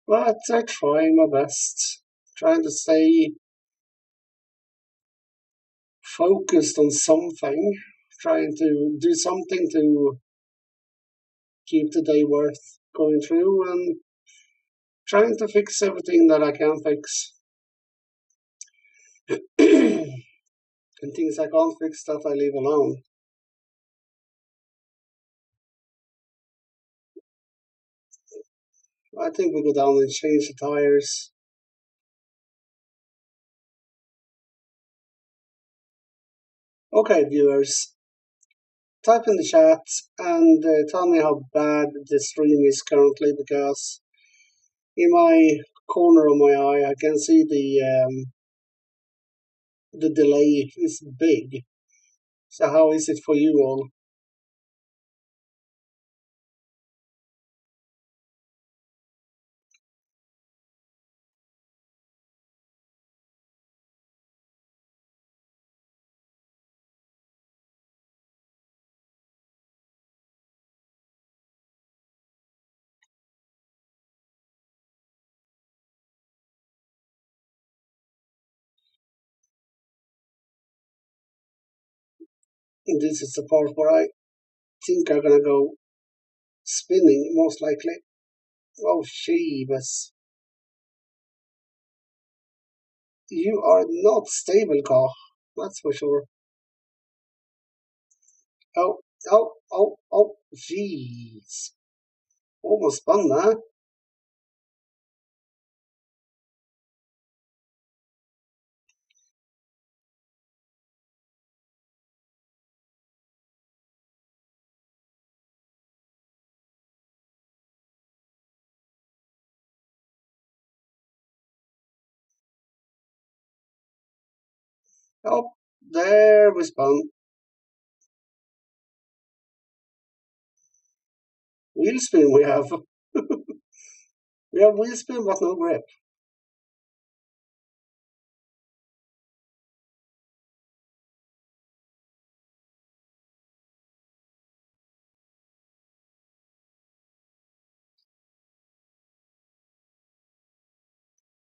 But I try my best, trying to stay focused on something, trying to do something to keep the day worth going through, and trying to fix everything that I can fix. And things I can't fix, that I leave alone. I think we go down and change the tires. Okay, viewers, type in the chat and tell me how bad the stream is currently, because in my corner of my eye I can see the delay is big. So how is it for you all? This is the part where I think I'm gonna go spinning, most likely. Oh, Sheebas. You are not stable, car. That's for sure. Oh, Oh, oh, oh, jeez. Almost spun that. Oh, there we spun. Wheel spin we have. We have wheel spin but no grip.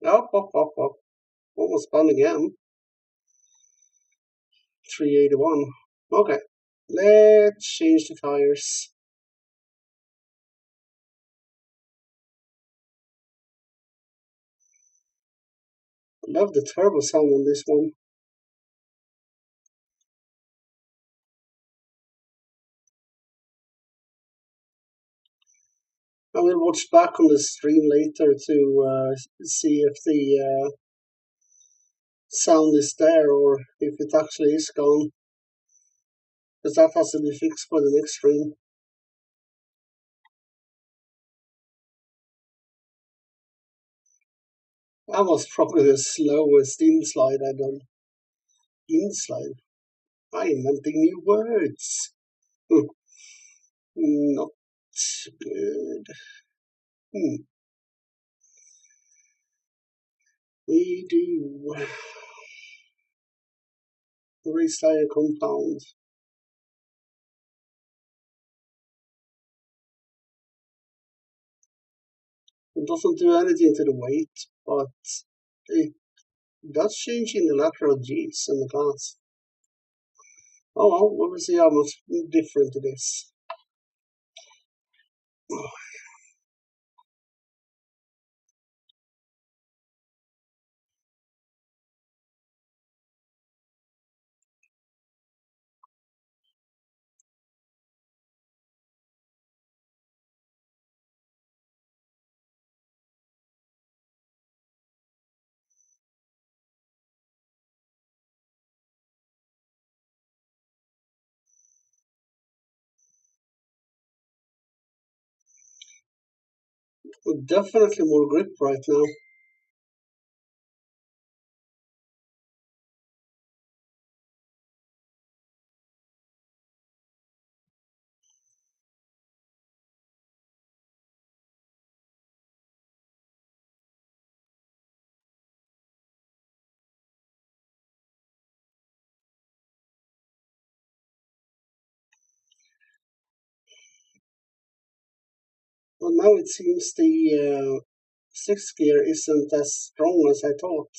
Up, up, up, up. Almost spun again. 381. Okay, let's change the tires. Love the turbo sound on this one. I will watch back on the stream later to see if the sound is there or if it actually is gone. Because that has to be fixed for the next stream. That was probably the slowest in-slide I've done. In-slide? I'm inventing new words. Not good. Hmm. We do. Race tire compound. It doesn't do anything to the weight, but it does change in the lateral G's and the class. Oh well, we'll see how much different it is. Definitely more grip right now. But now it seems the sixth gear isn't as strong as I thought.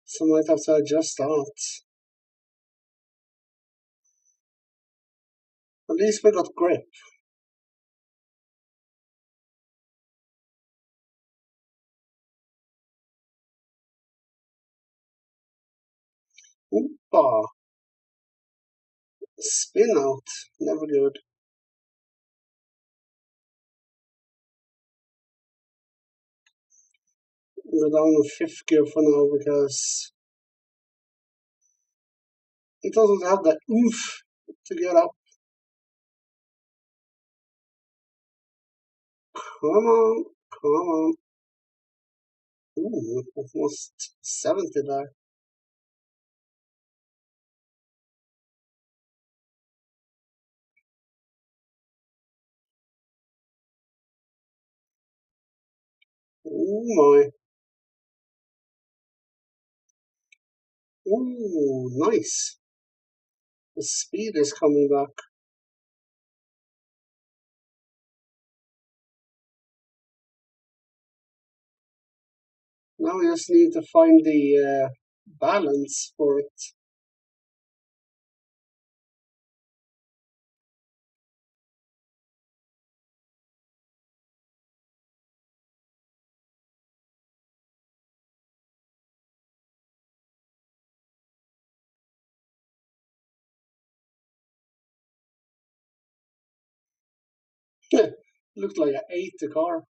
So I might have to adjust that. At least we got grip. Oompa! Spin out. Never good. Go down to fifth gear for now because it doesn't have that oomph to get up. Come on, come on. Ooh, almost 70 there. Oh my. Ooh, nice. The speed is coming back. Now we just need to find the balance for it. Looked like I ate the car.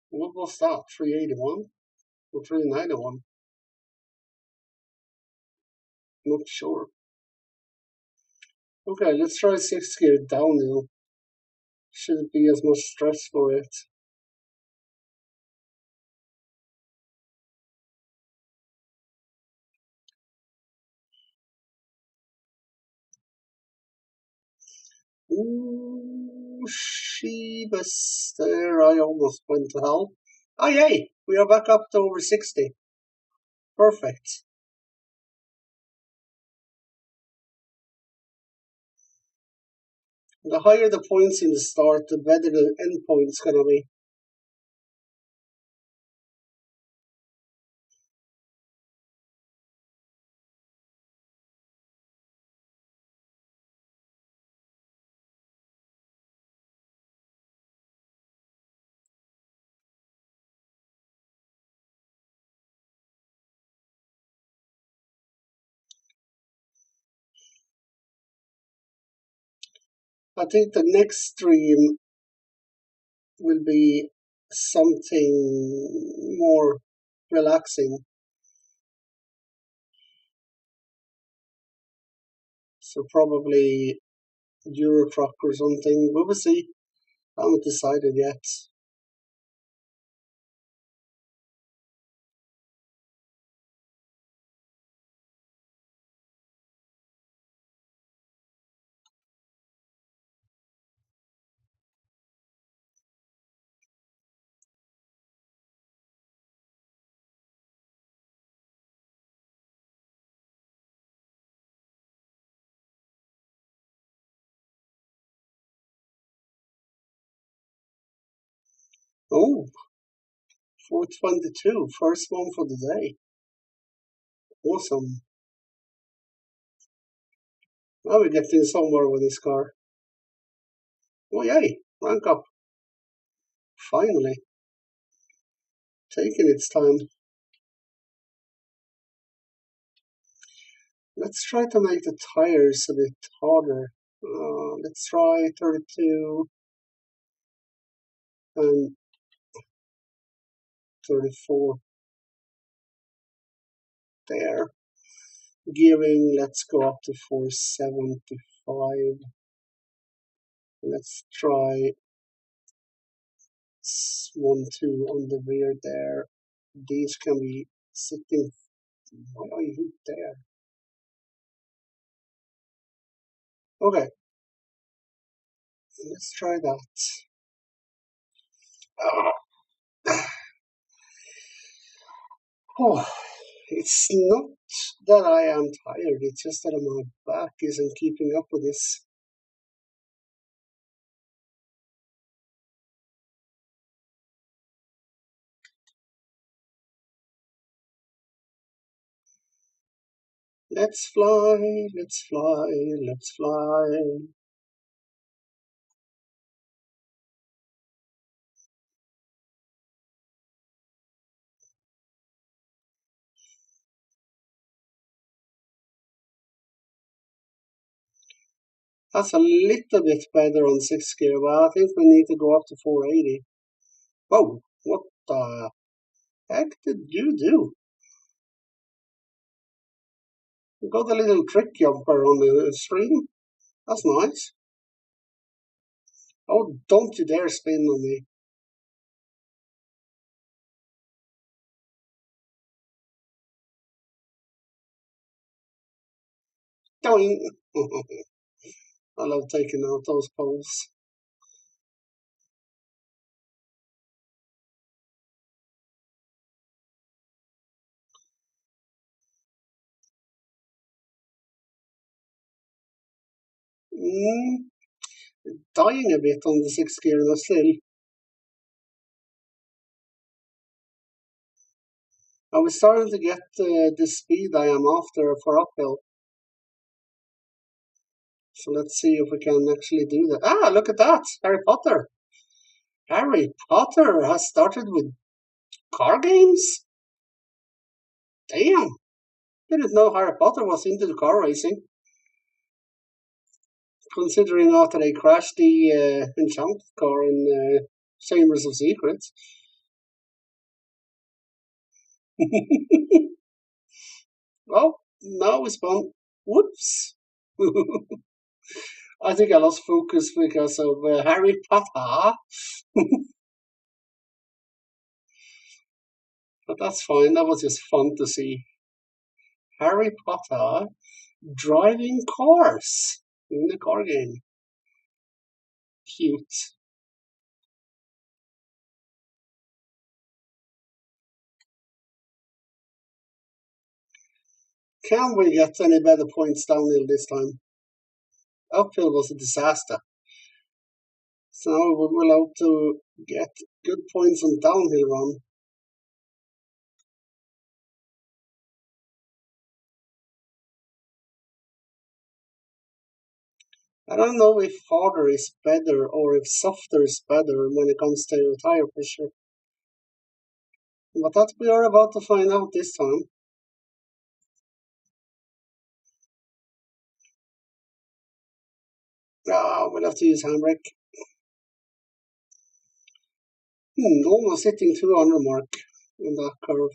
What was that? 381 or 391? Not sure. Okay, let's try 6th gear downhill. Shouldn't be as much stress for it. Ooh, Sheebus there. I almost went to hell. Oh, yay! We are back up to over 60. Perfect. The higher the points in the start, the better the end point's gonna be. I think the next stream will be something more relaxing. So probably Euro Truck or something. We will see. I haven't decided yet. Oh, 422, first one for the day. Awesome. Now we're getting somewhere with this car. Oh yay, rank up. Finally. Taking its time. Let's try to make the tires a bit harder. Let's try 32 and 34 there. Gearing, let's go up to 475. Let's try 1-2 on the rear there. These can be sitting. Why are you there? Okay, let's try that. Oh, it's not that I am tired, it's just that my back isn't keeping up with this. Let's fly, let's fly, let's fly. That's a little bit better on 6th gear, but I think we need to go up to 480. Whoa, what the heck did you do? You got a little trick jumper on the stream. That's nice. Oh, don't you dare spin on me. Doing. I love taking out those poles. Mm, dying a bit on the 6th gear though still. I was starting to get the speed I am after for uphill. So let's see if we can actually do that. Ah, look at that! Harry Potter! Harry Potter has started with car games? Damn! Didn't know Harry Potter was into the car racing. considering after they crashed the enchanted car in Chambers of Secrets. Well, now we spawn. Whoops! I think I lost focus because of Harry Potter, but that's fine. That was just fun to see. Harry Potter driving cars in the car game. Cute. Can we get any better points downhill this time? Uphill was a disaster. So now we will have to get good points on downhill run. I don't know if harder is better or if softer is better when it comes to tire pressure. But that we are about to find out this time. We'll have to use handbrake. Almost hitting 200 mark on that curve.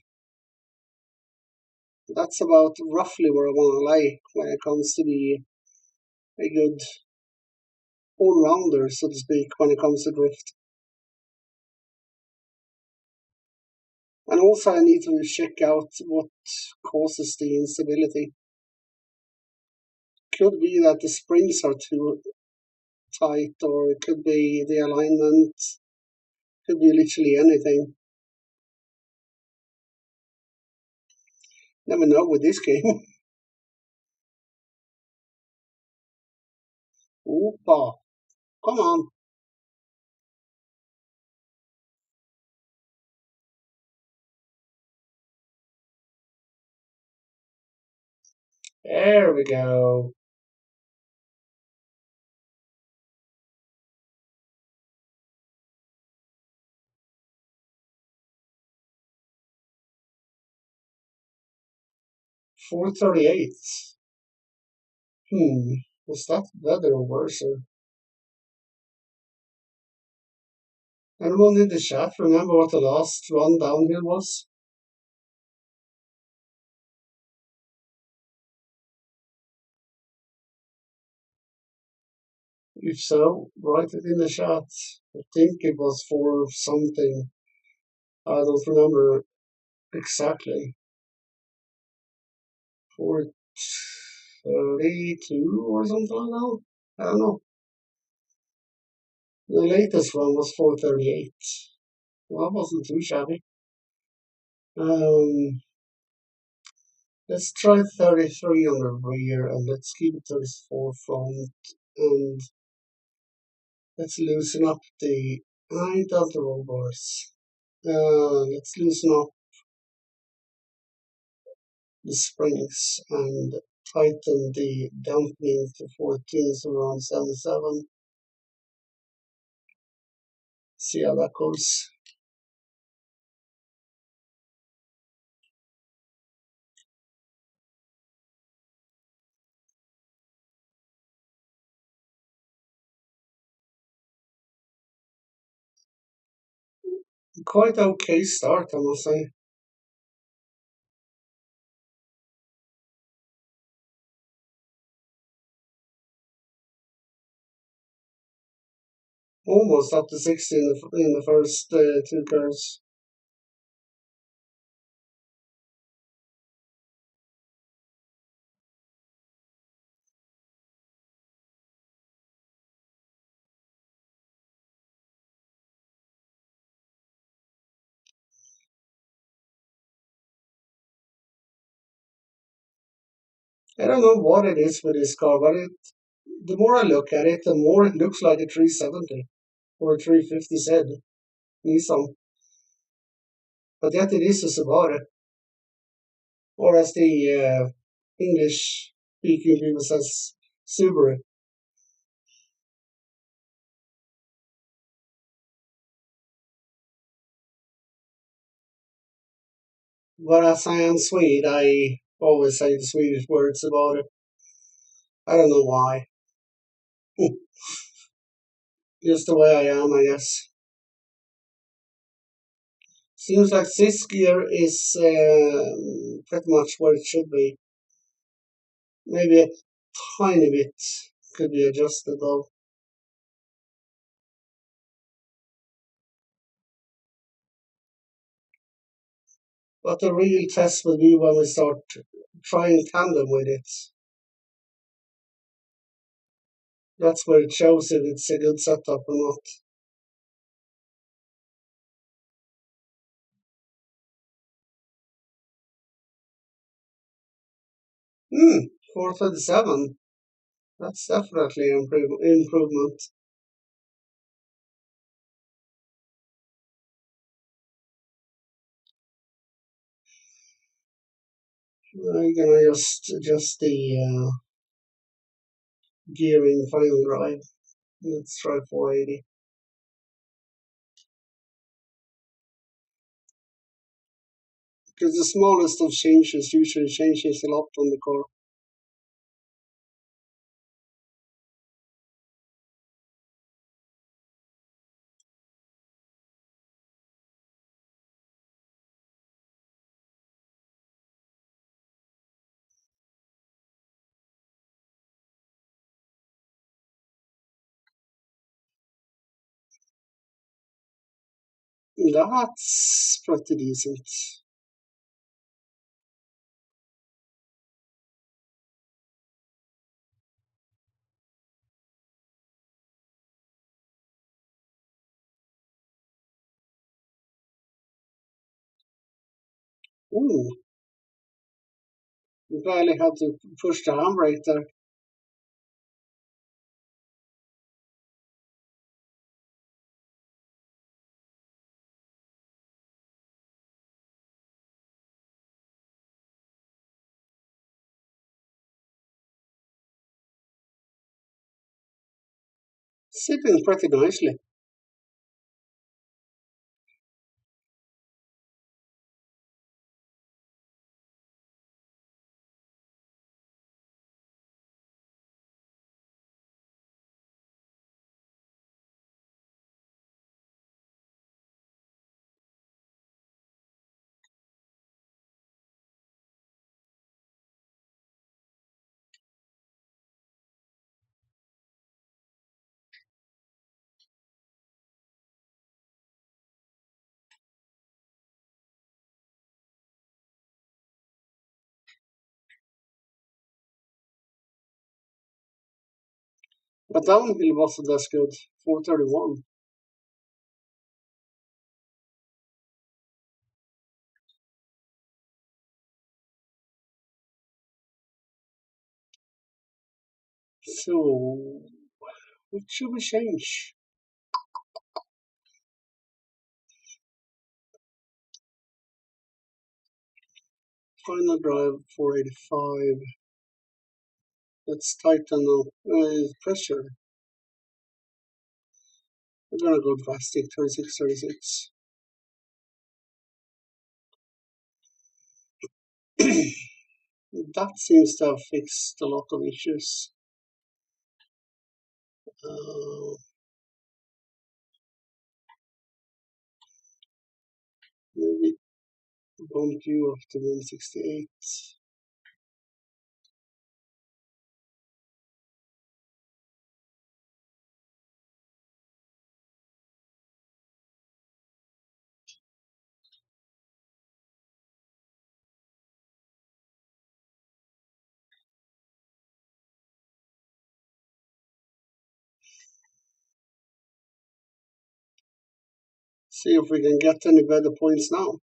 That's about roughly where I want to lay when it comes to be a good all-rounder, so to speak, when it comes to drift. And also I need to check out what causes the instability. Could be that the springs are too tight, or it could be the alignment, could be literally anything. Never know with this game. Oopa, come on. There we go. 438. Was that better or worse? Anyone in the chat remember what the last run downhill was? If so, write it in the chat. I think it was for something. I don't remember exactly. 432 or something like that? I don't know. The latest one was 438. Well, that wasn't too shabby. Um, let's try 33 on the rear and let's keep 34 front and let's loosen up the height of the roll bars. Let's loosen up the springs and tighten the dampening to 14, so around 77. See how that goes. Quite okay start, I must say. Almost up to 60 in the first two curves. I don't know what it is with this car, but the more I look at it, the more it looks like a 370 or a 350Z Nissan. But yet it is a Subaru, or as the English speaking people says, Subaru. But as I am Swede, I always say the Swedish words about it. I don't know why. Just the way I am, I guess. Seems like this gear is pretty much where it should be. Maybe a tiny bit could be adjusted though. But the real test will be when we start trying tandem with it. That's where it shows if it's a good setup or not. Hmm, 437. That's definitely an improvement. I'm gonna just adjust the gearing final drive. Let's try 480. Because the smallest of changes usually changes a lot on the car. That's pretty decent. Ooh, you barely had to push the handbrake there. Sipping pretty nicely. But downhill wasn't as good. 431. So, what should we change? Final drive 485. Let's tighten up pressure. We're gonna go drastic 36, 36. That seems to have fixed a lot of issues. Uh, maybe bump you up to 168. See if we can get any better points now.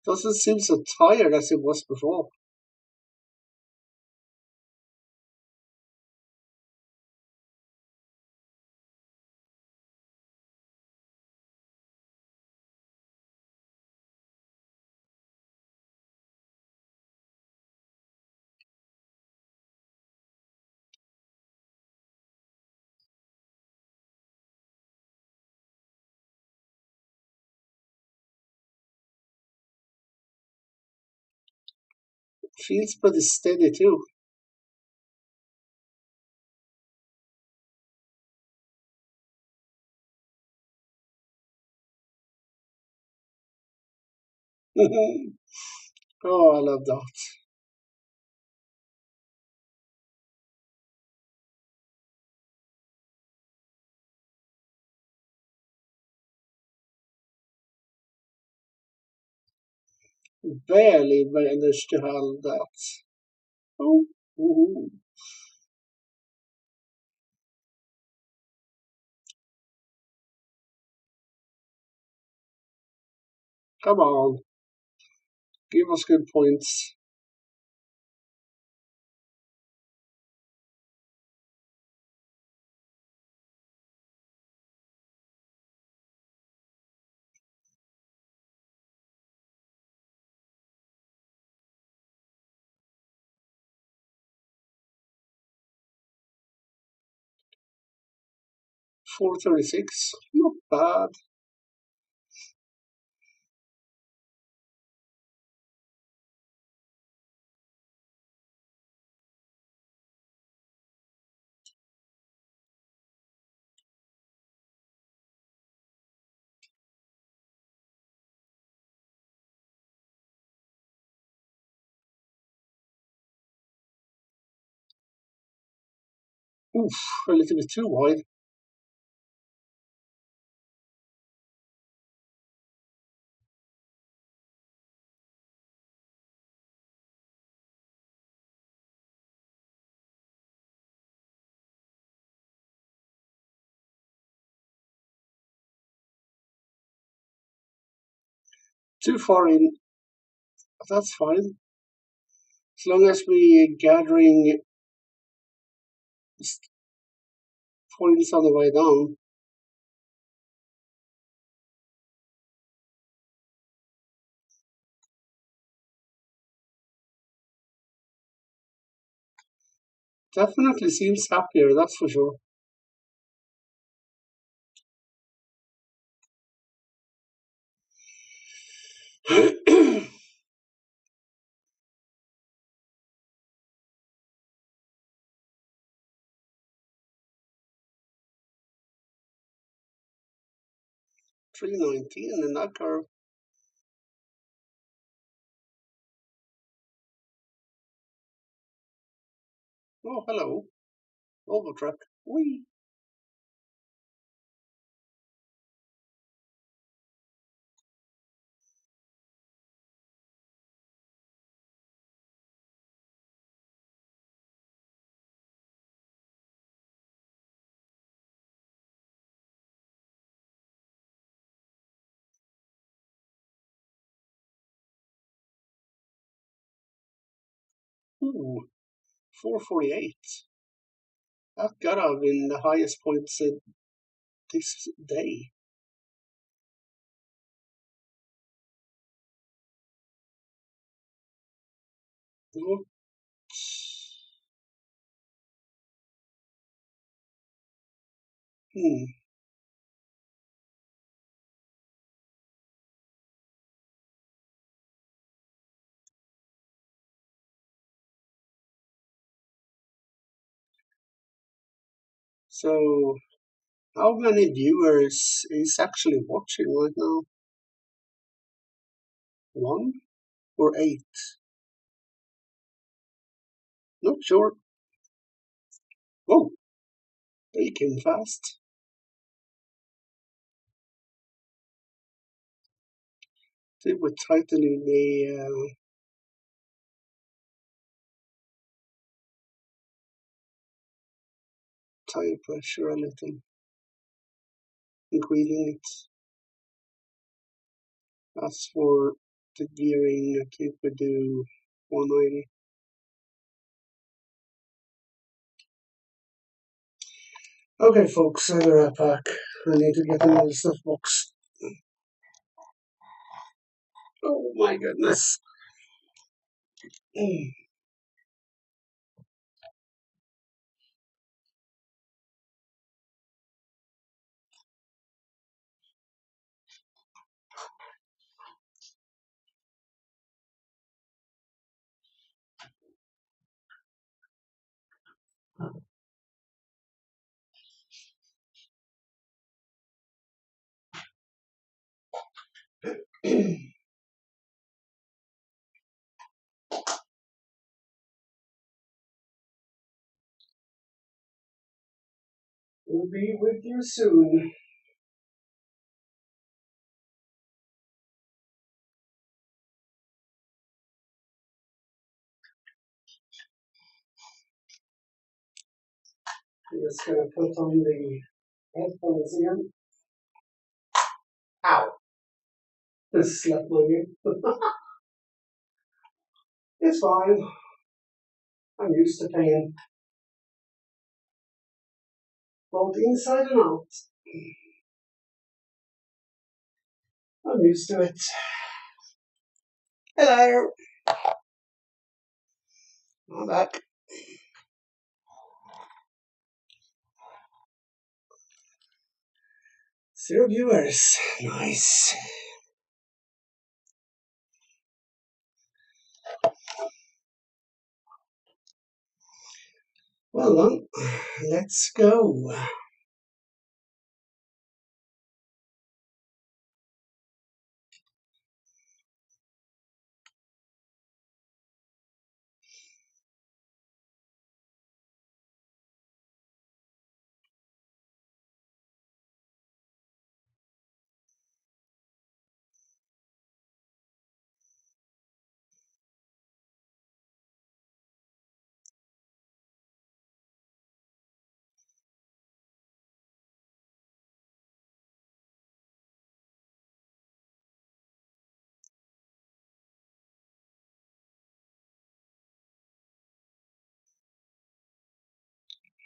Doesn't seem so tired as it was before. Feels pretty steady too. Oh, I love that. Barely managed to handle that. Oh, ooh, come on, give us good points. 436, not bad. Oof, a little bit too wide. Too far in, that's fine. As long as we gathering points on the way down. Definitely seems happier, that's for sure. 319 in that curve. Oh, hello. Overtruck. Whee. Ooh, 448. That gotta have been the highest points this day. What? Hmm. So, how many viewers is actually watching right now? One or eight? Not sure. Whoa, they came fast. They were tightening the tire pressure a little, increasing it. As for the gearing, I think we do 190. Okay, folks, I'll be right back. I need to get another stuff box. Oh my goodness. Mm. We'll be with you soon. I'm just gonna put on the headphones again. Ow! This slept on you. It's fine. I'm used to pain, both inside and out. I'm used to it. Hello. I'm back. 0 viewers. Nice. Well then, let's go.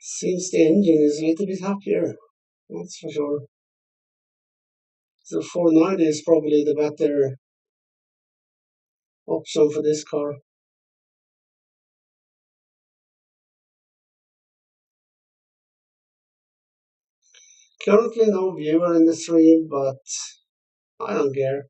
Seems the engine is a little bit happier, that's for sure. The 490 is probably the better option for this car. Currently no viewer in the stream, but I don't care.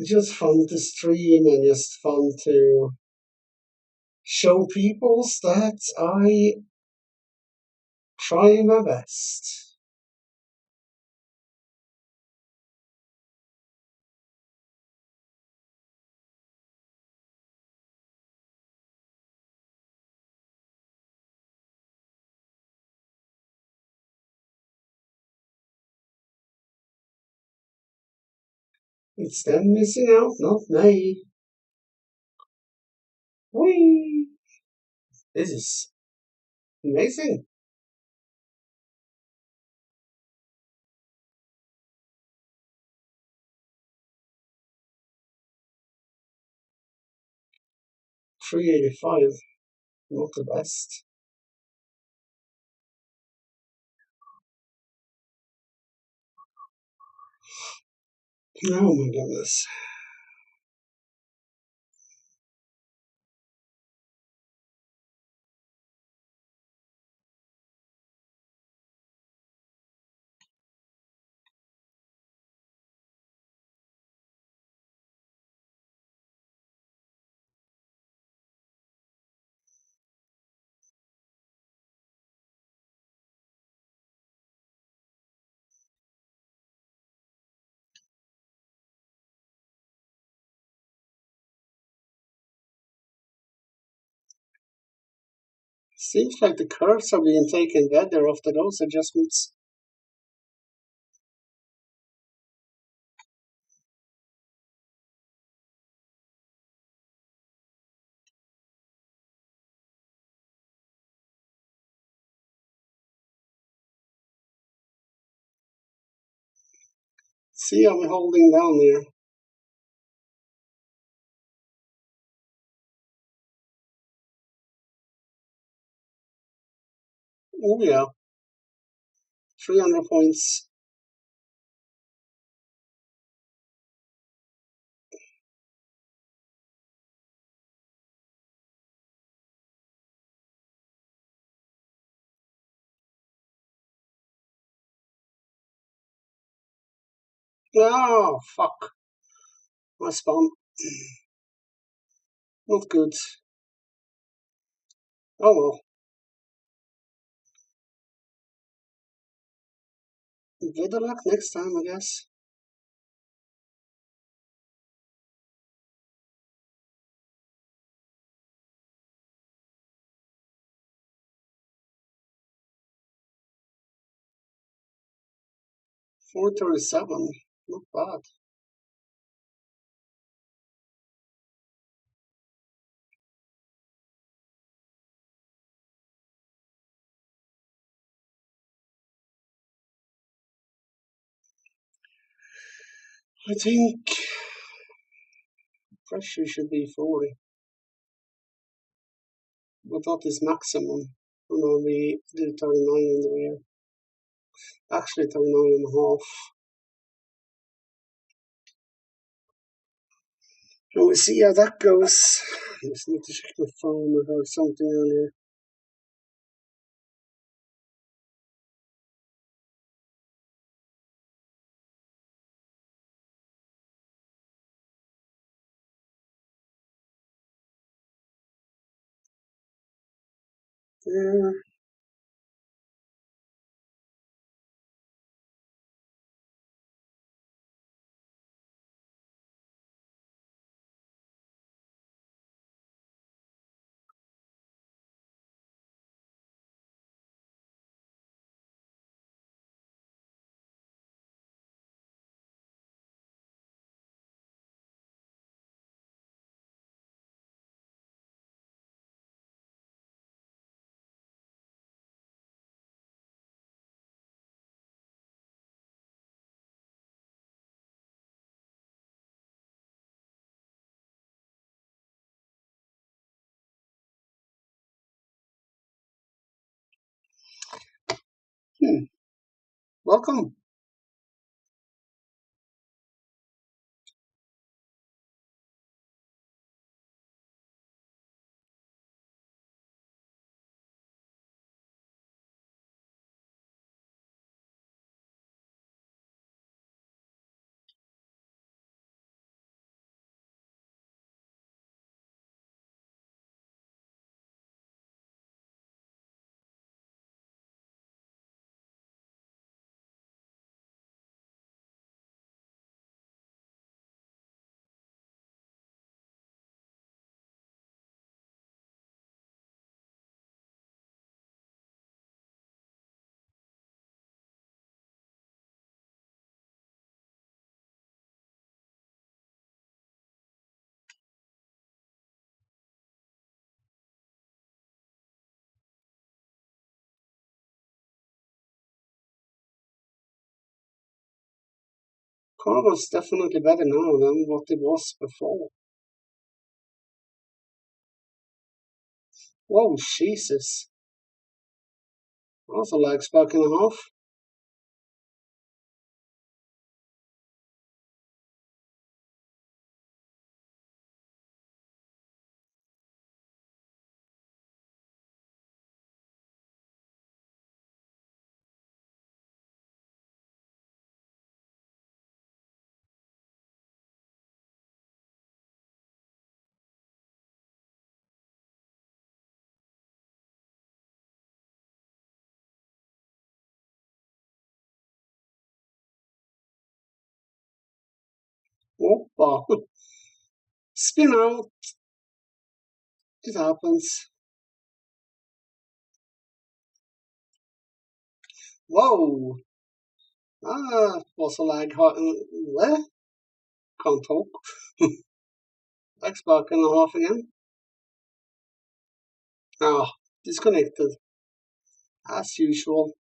It's just fun to stream and just fun to show people that I try my best. It's them missing out, not me. Whee! This is amazing. 385, not the best. Oh my goodness. Seems like the curves are being taken better after those adjustments. See, I'm holding down here. Oh yeah, 300 points. Oh, fuck. My spawn. Not good. Oh well. Better luck next time, I guess. $437. Not bad. I think pressure should be 40. But that is maximum. And then we do 39 in the rear. Actually 39 and a half. And we'll see how that goes. I just need to check my phone. I heard something earlier. Yeah, welcome. Car was definitely better now than what it was before. Whoa, Jesus. Also like spark and a half. Whoppa. Spin out. It happens. Whoa. Ah, was a lag. Where? Can't talk. Like spark and a half again. Ah, disconnected. As usual.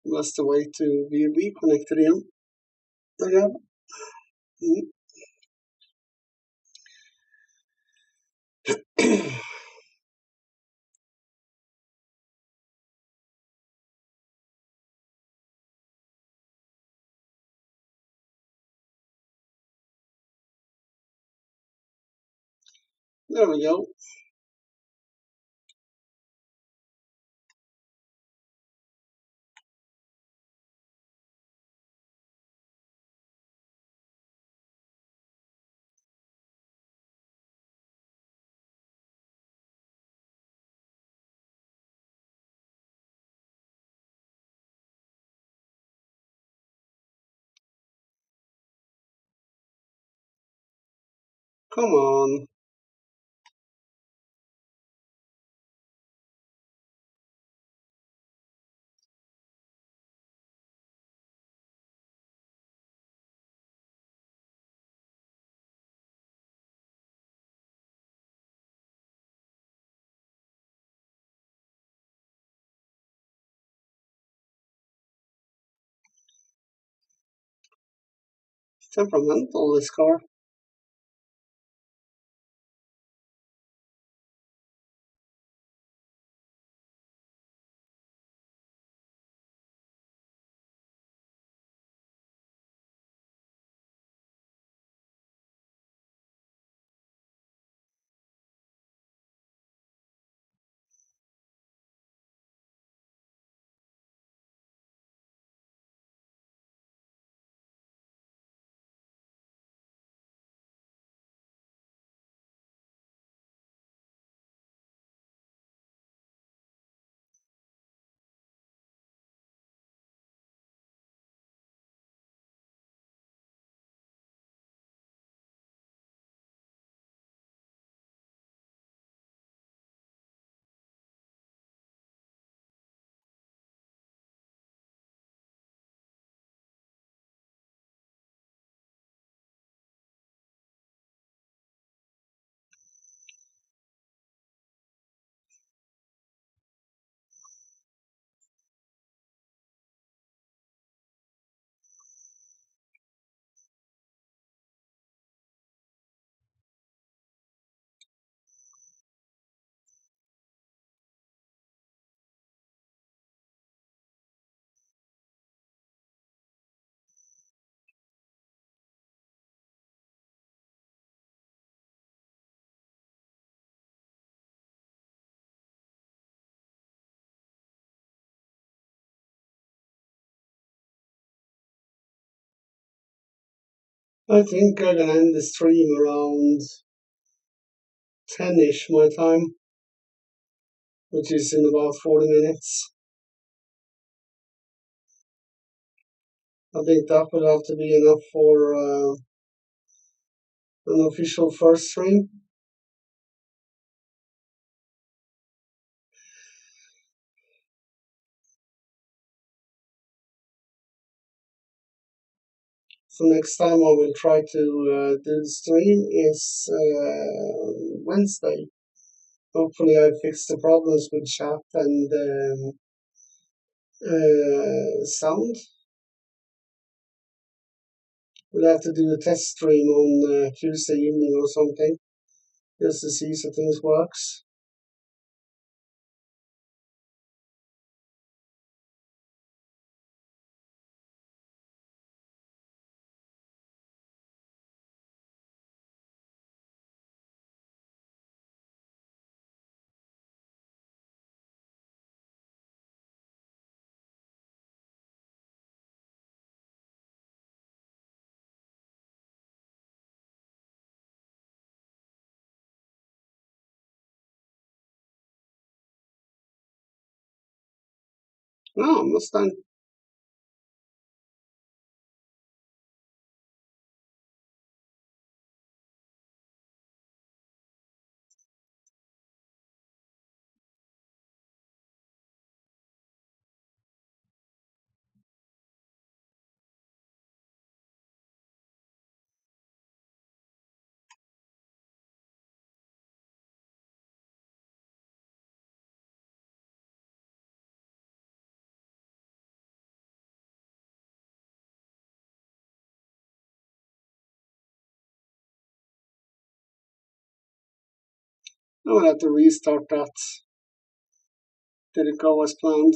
That's the way to be reconnected again. Again. There we go. Come on. Temperamental, this car. I think I'm gonna end the stream around 10ish my time, which is in about 40 minutes. I think that will have to be enough for an official first stream. So next time I will try to do the stream is Wednesday. Hopefully I fix the problems with chat and sound. We'll have to do a test stream on Tuesday evening or something, just to see so things works. No, Mustang. I will have to restart that. Did it go as planned?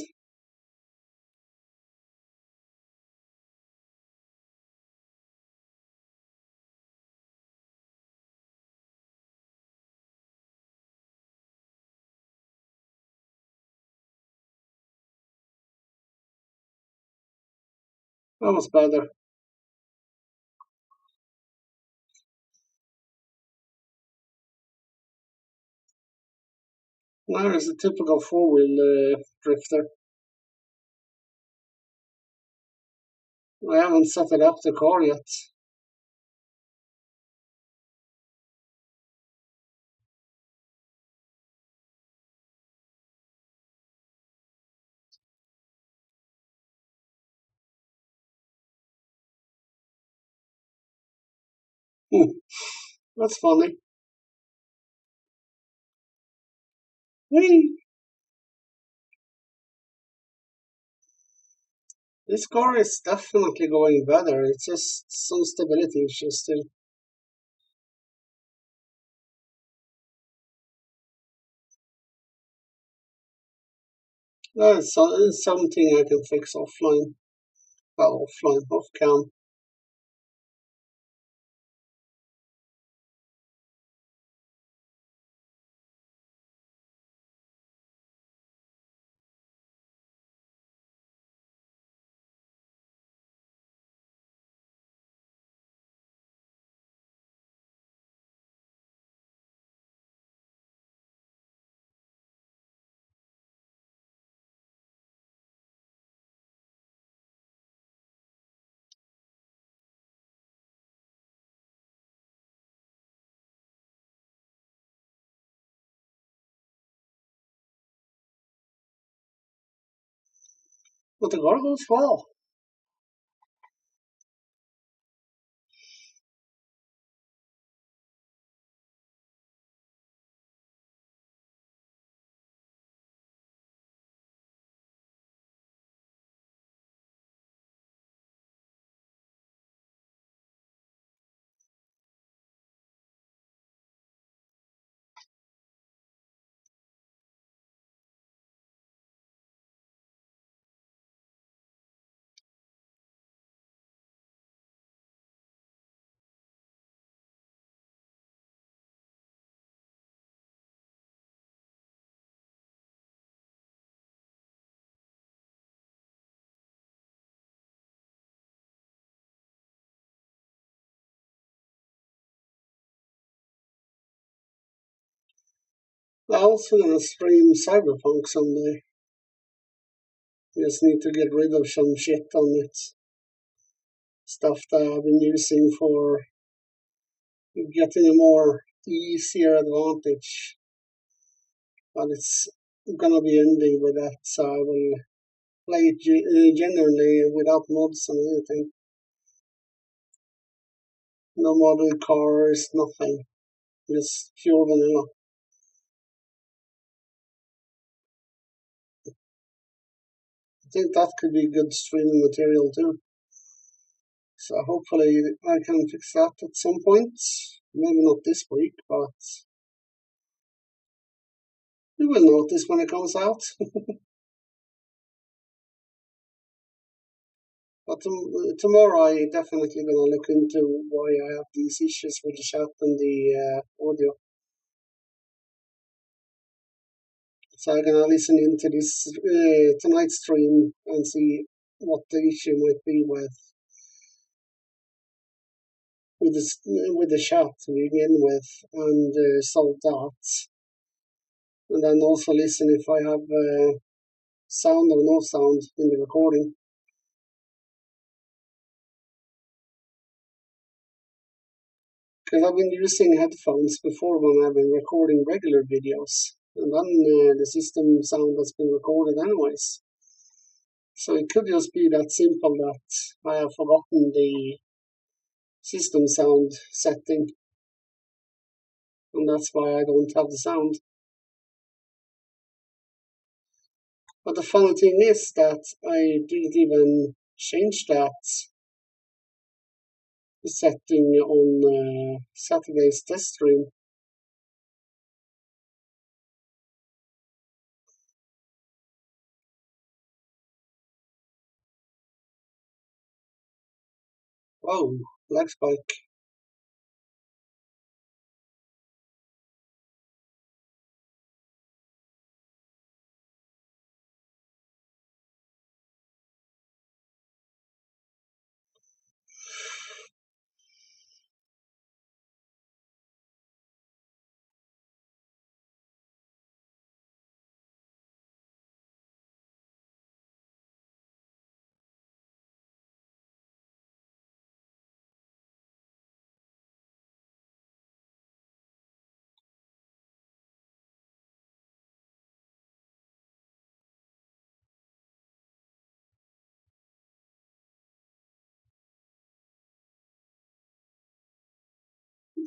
That was better. Now is a typical four-wheel drifter. I haven't set it up the car yet. Hmm, that's funny. Whee! This car is definitely going better. It's just some stability issues still. It's something I can fix offline. Well, offline, off cam. But the car goes well. I'm also gonna stream Cyberpunk someday. Just need to get rid of some shit on it. Stuff that I've been using for getting a more easier advantage. But it's gonna be ending with that, so I will play it genuinely without mods and anything. No modded cars, nothing. Just pure vanilla. I think that could be good streaming material too. So hopefully I can fix that at some point. Maybe not this week, but you will notice when it comes out. But tomorrow I definitely gonna look into why I have these issues with the chat and the audio. So I'm gonna listen into this tonight's stream and see what the issue might be with the chat to begin with and solve that. And then also listen if I have sound or no sound in the recording. Because I've been using headphones before when I've been recording regular videos, and then the system sound has been recorded anyways. So it could just be that simple that I have forgotten the system sound setting, and that's why I don't have the sound. But the funny thing is that I didn't even change that setting on Saturday's test stream. Oh, Black Spike.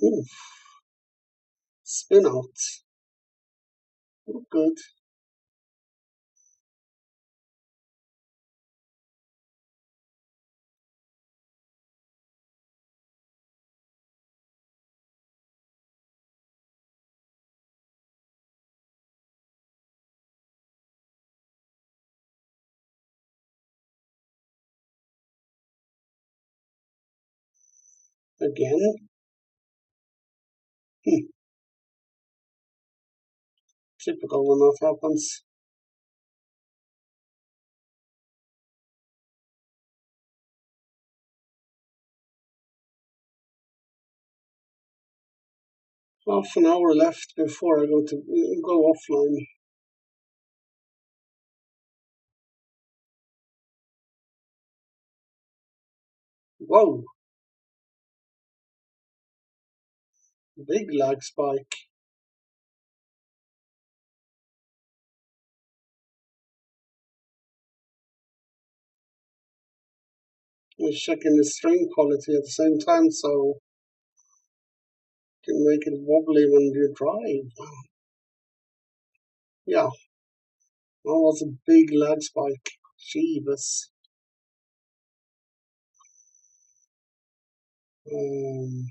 Ooh, spin out. Oh, good. Again. Hmm, typical when that happens. Half an hour left before I go offline. Whoa, big lag spike. I was checking the stream quality at the same time so you can make it wobbly when you drive. Yeah, that was a big lag spike. Jeebus. Um,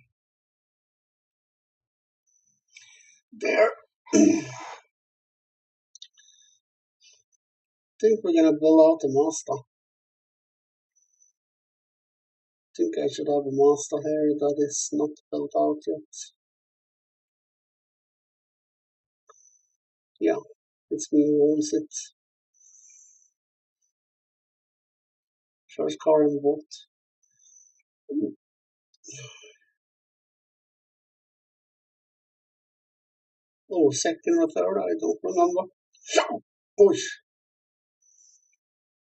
there. I think we're gonna build out a master. I think I should have a master here that is not built out yet. Yeah, it's me who owns it. First car in bought. Oh, second or third, I don't remember. Push.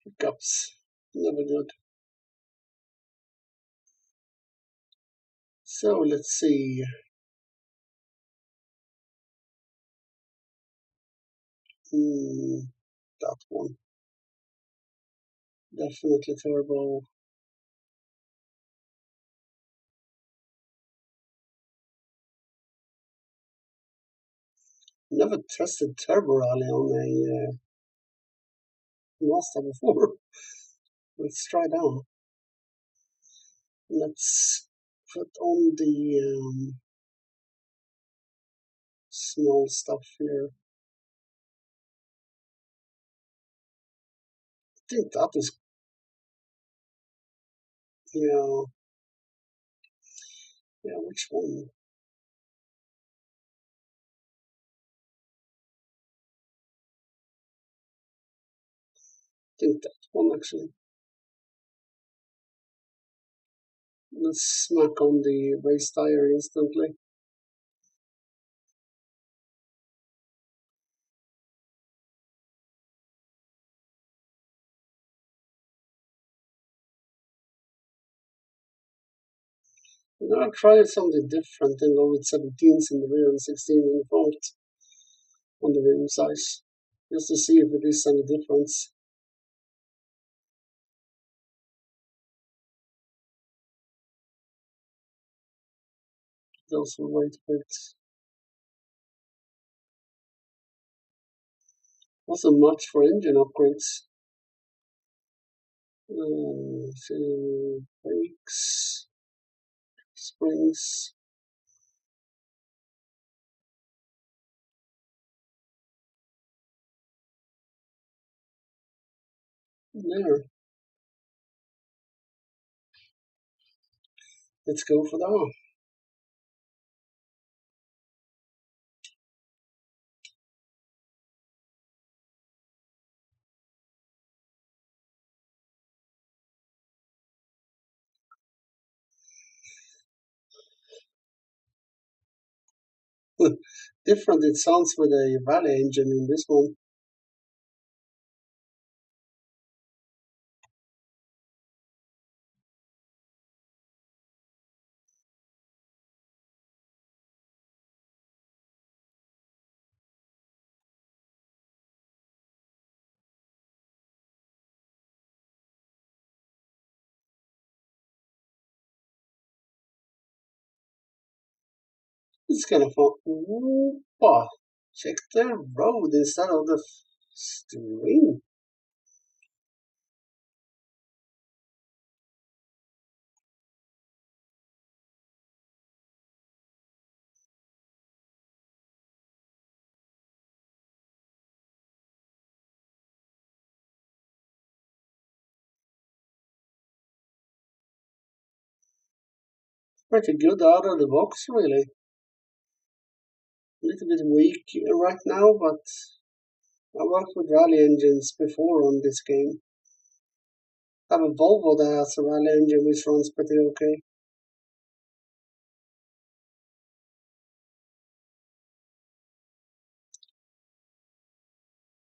Hiccups. Never good. So let's see. Hmm, that one. Definitely turbo. Never tested turbo rally on a Mazda before. Let's try down. Let's put on the small stuff here. I think that is, yeah, yeah, which one? I think that one actually. Let's smack on the race tire instantly. I'm gonna try something different and go with 17s in the rear and 16 in the front on the rim size, just to see if it is any difference. Those will wait a bit. Wasn't much for engine upgrades. So brakes, springs. There. Let's go for that. Different it sounds with a Valley engine in this one. It's kind of fun. Whoopa! Check the road instead of the stream. Pretty good out of the box, really. A little bit weak right now, but I worked with rally engines before on this game. I have a Volvo that has a rally engine which runs pretty okay.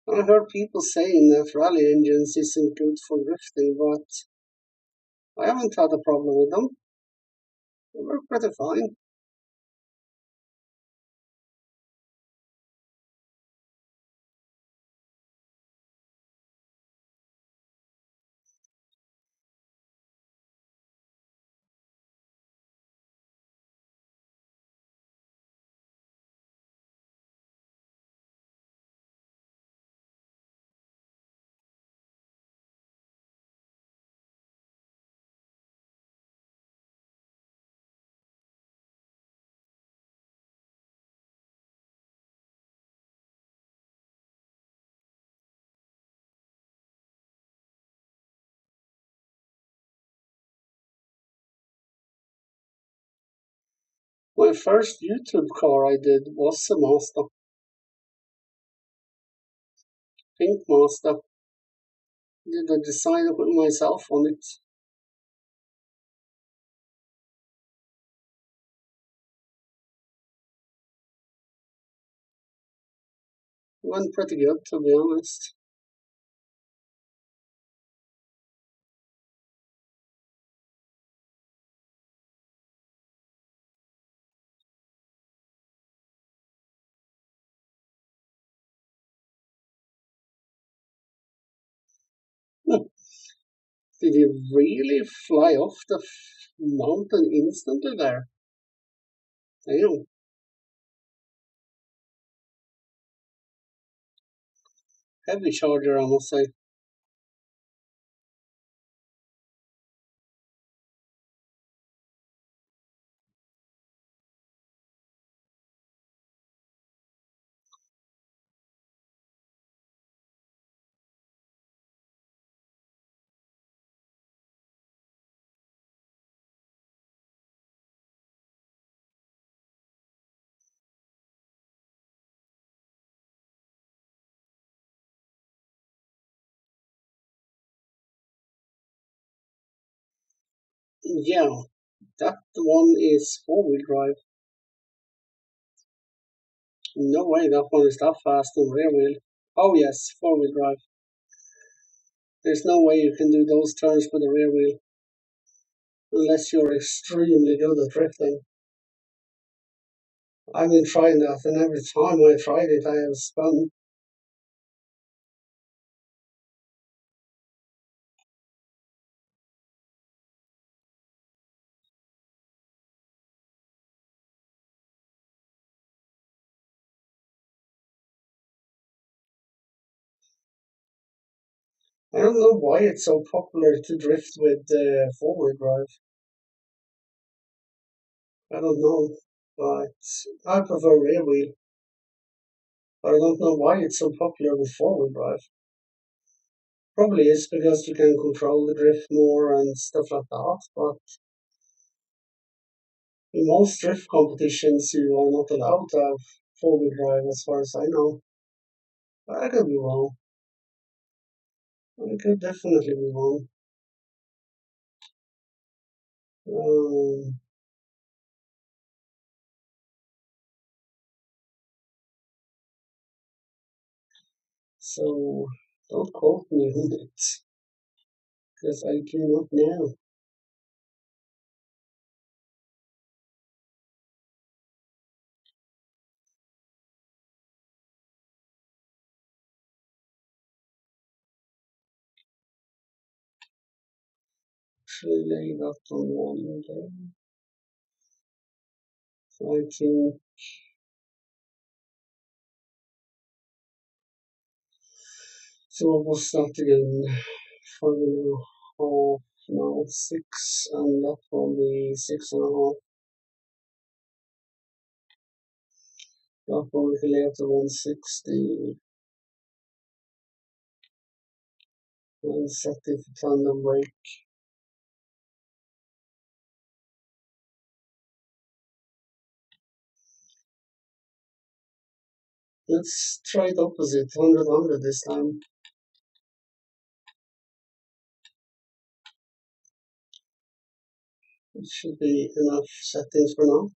I heard people saying that rally engines isn't good for drifting, but I haven't had a problem with them. They work pretty fine. My first YouTube car I did was a Mazda, pink Mazda. Did the design myself on it. Went pretty good, to be honest. Did he really fly off the mountain instantly there? Damn. Heavy charger, I must say. Yeah, that one is four-wheel drive. No way that one is that fast on rear wheel. Oh yes, four-wheel drive. There's no way you can do those turns with the rear wheel unless you're extremely good at drifting. I've been trying that, and every time I tried it, I have spun. I don't know why it's so popular to drift with four-wheel drive. I don't know, but I prefer rear wheel. But I don't know why it's so popular with four-wheel drive. Probably it's because you can control the drift more and stuff like that. But in most drift competitions, you are not allowed to have four-wheel drive, as far as I know. I could be wrong. I could definitely be wrong. Um, so don't quote me on it, because I do not know. Actually, lay that on one day. 19. So what was that again? 5.5, now 6, and that will be 6.5. That will be later 160, and set it for tandem brake. Let's try it opposite, 100 this time. It should be enough settings for now.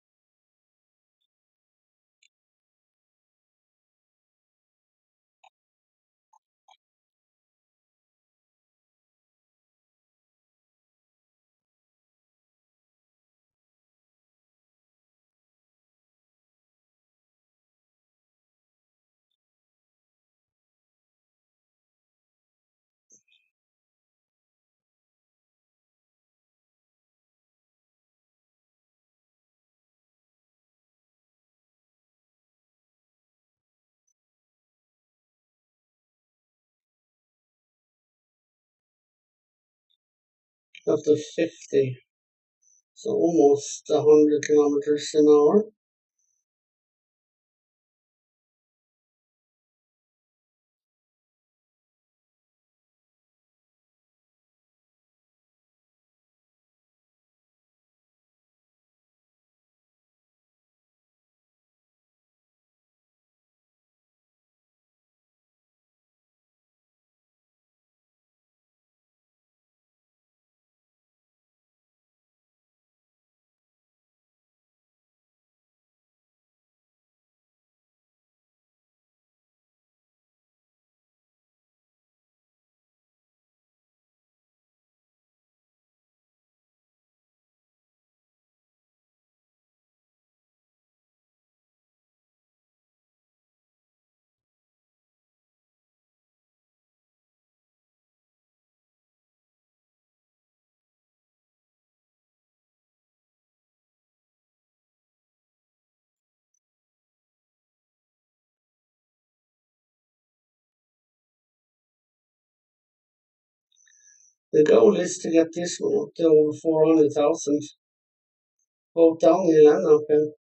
After 50, so almost 100 kilometers an hour. The goal is to get this one up to over 400,000, both downhill and uphill.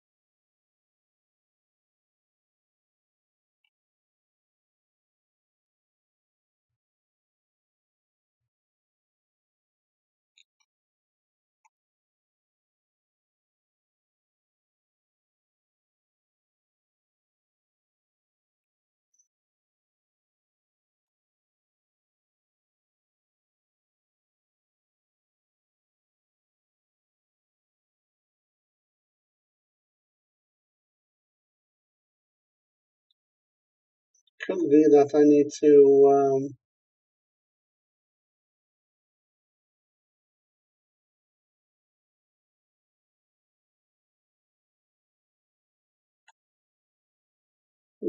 Could be that I need to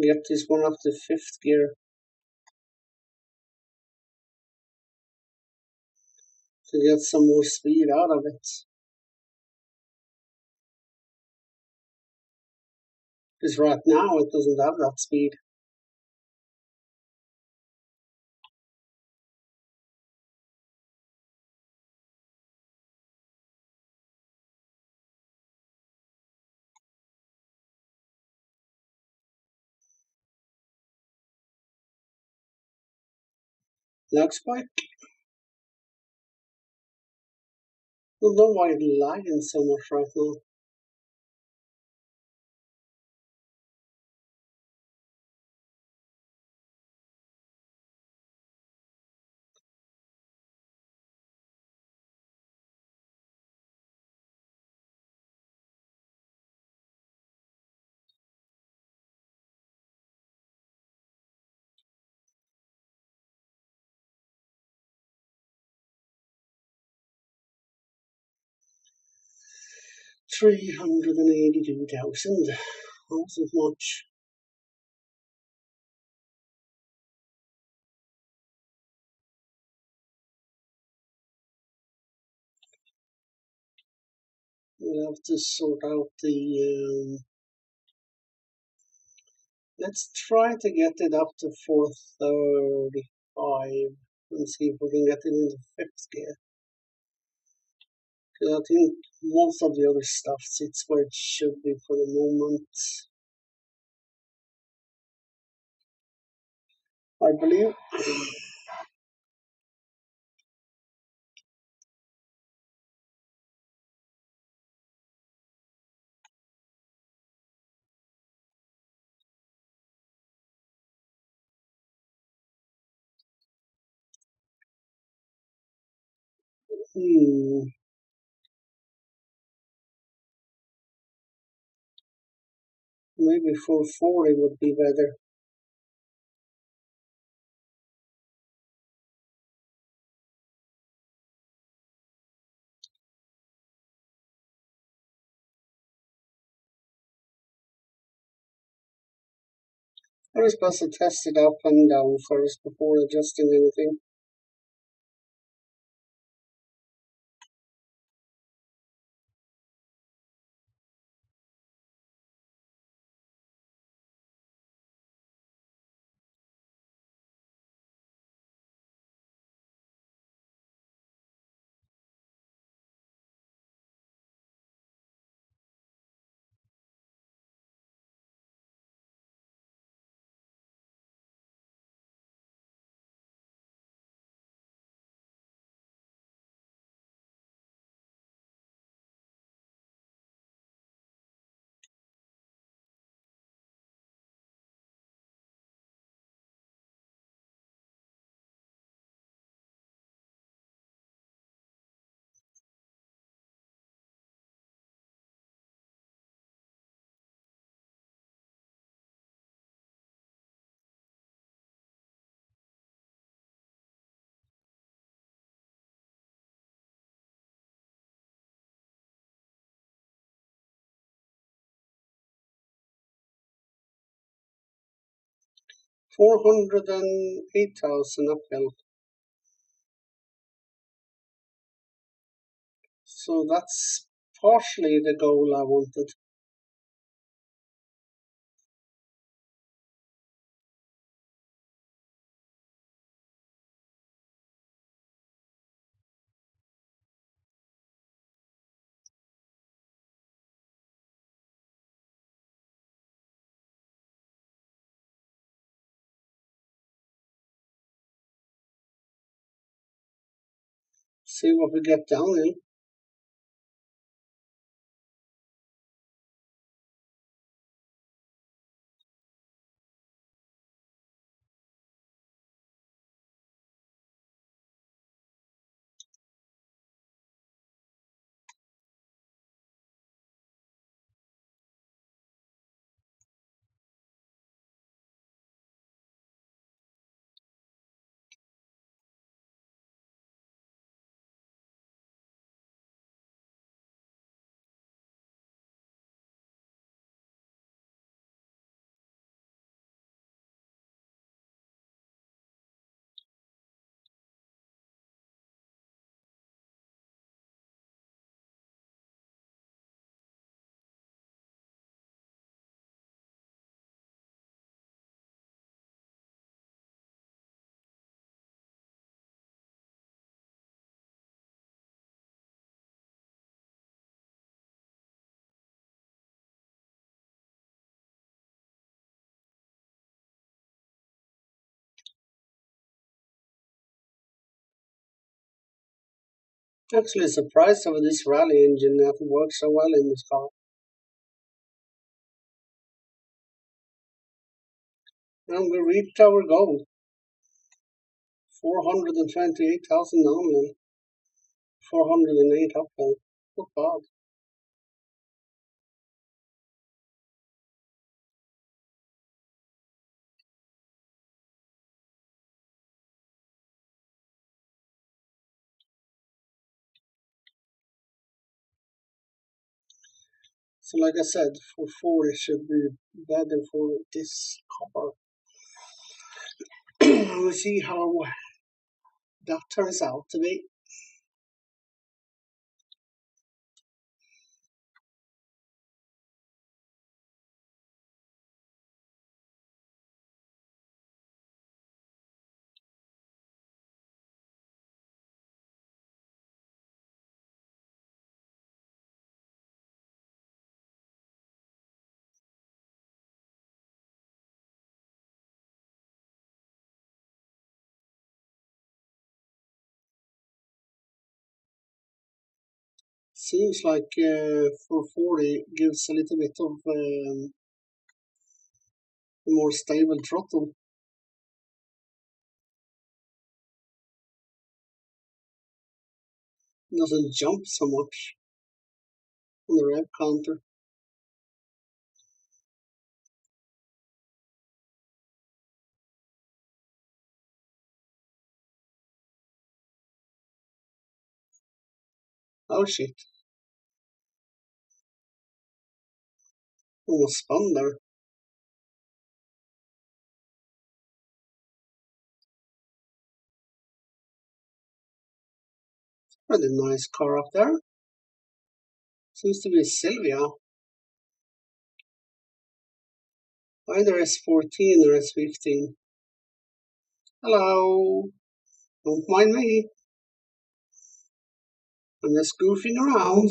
get this one up to 5th gear to get some more speed out of it. Because right now it doesn't have that speed. Lag spike. I don't know why it's lagging so much right now. $382,000. Wasn't much. We'll have to sort out the Let's try to get it up to 435 and see if we can get it into fifth gear. Because I think most of the other stuff sits where it should be for the moment. I believe. Hmm, maybe 440 would be better. We're supposed to test it up and down first before adjusting anything. $408,000 uphill. So that's partially the goal I wanted. See what we get down in. Actually surprised over this rally engine that it works so well in this car. And we reached our goal. 428,000 nominal. 408 uphill. Not bad. So like I said, 440 should be better for this car. We'll see how that turns out to be. Seems like 440 gives a little bit of a more stable throttle. Doesn't jump so much on the rev counter. Oh shit, almost spun there. Pretty nice car up there. Seems to be Sylvia. Either S14 or S15. Hello. Don't mind me. I'm just goofing around.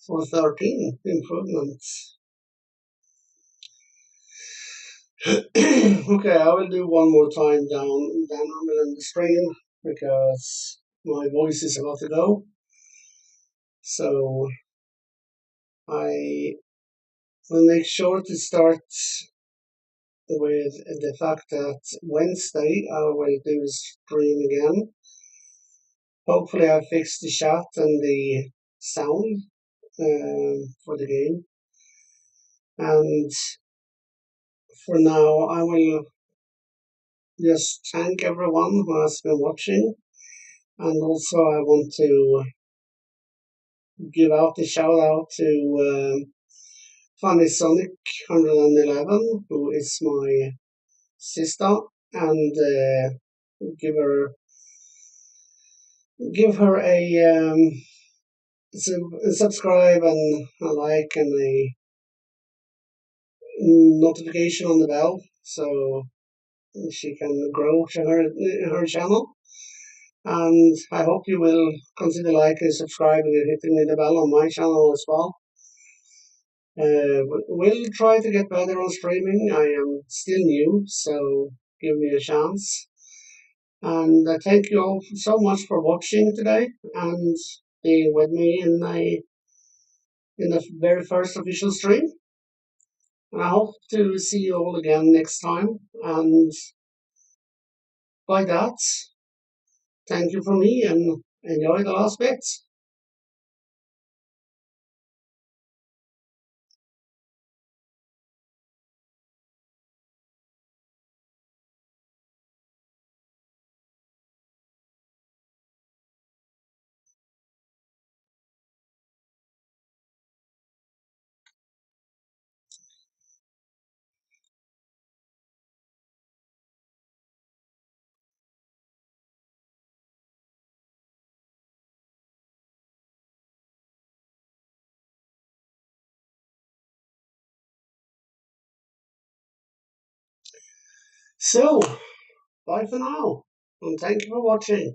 413 improvements. Okay, I will do one more time down, then I will end the stream because my voice is about to go. So I will make sure to start with the fact that Wednesday I will do a stream again. Hopefully I fixed the chat and the sound for the game. And for now I will just thank everyone who has been watching. And also I want to give out a shout out to Funny Sonic 111, who is my sister, and give her a subscribe and a like and a notification on the bell so she can grow her channel. And I hope you will consider liking, subscribing, and hitting the bell on my channel as well. We'll try to get better on streaming. I am still new, so give me a chance. And I thank you all so much for watching today and being with me in the very first official stream. And I hope to see you all again next time. And by that, thank you for me and enjoy the last bits. So, bye for now, and thank you for watching.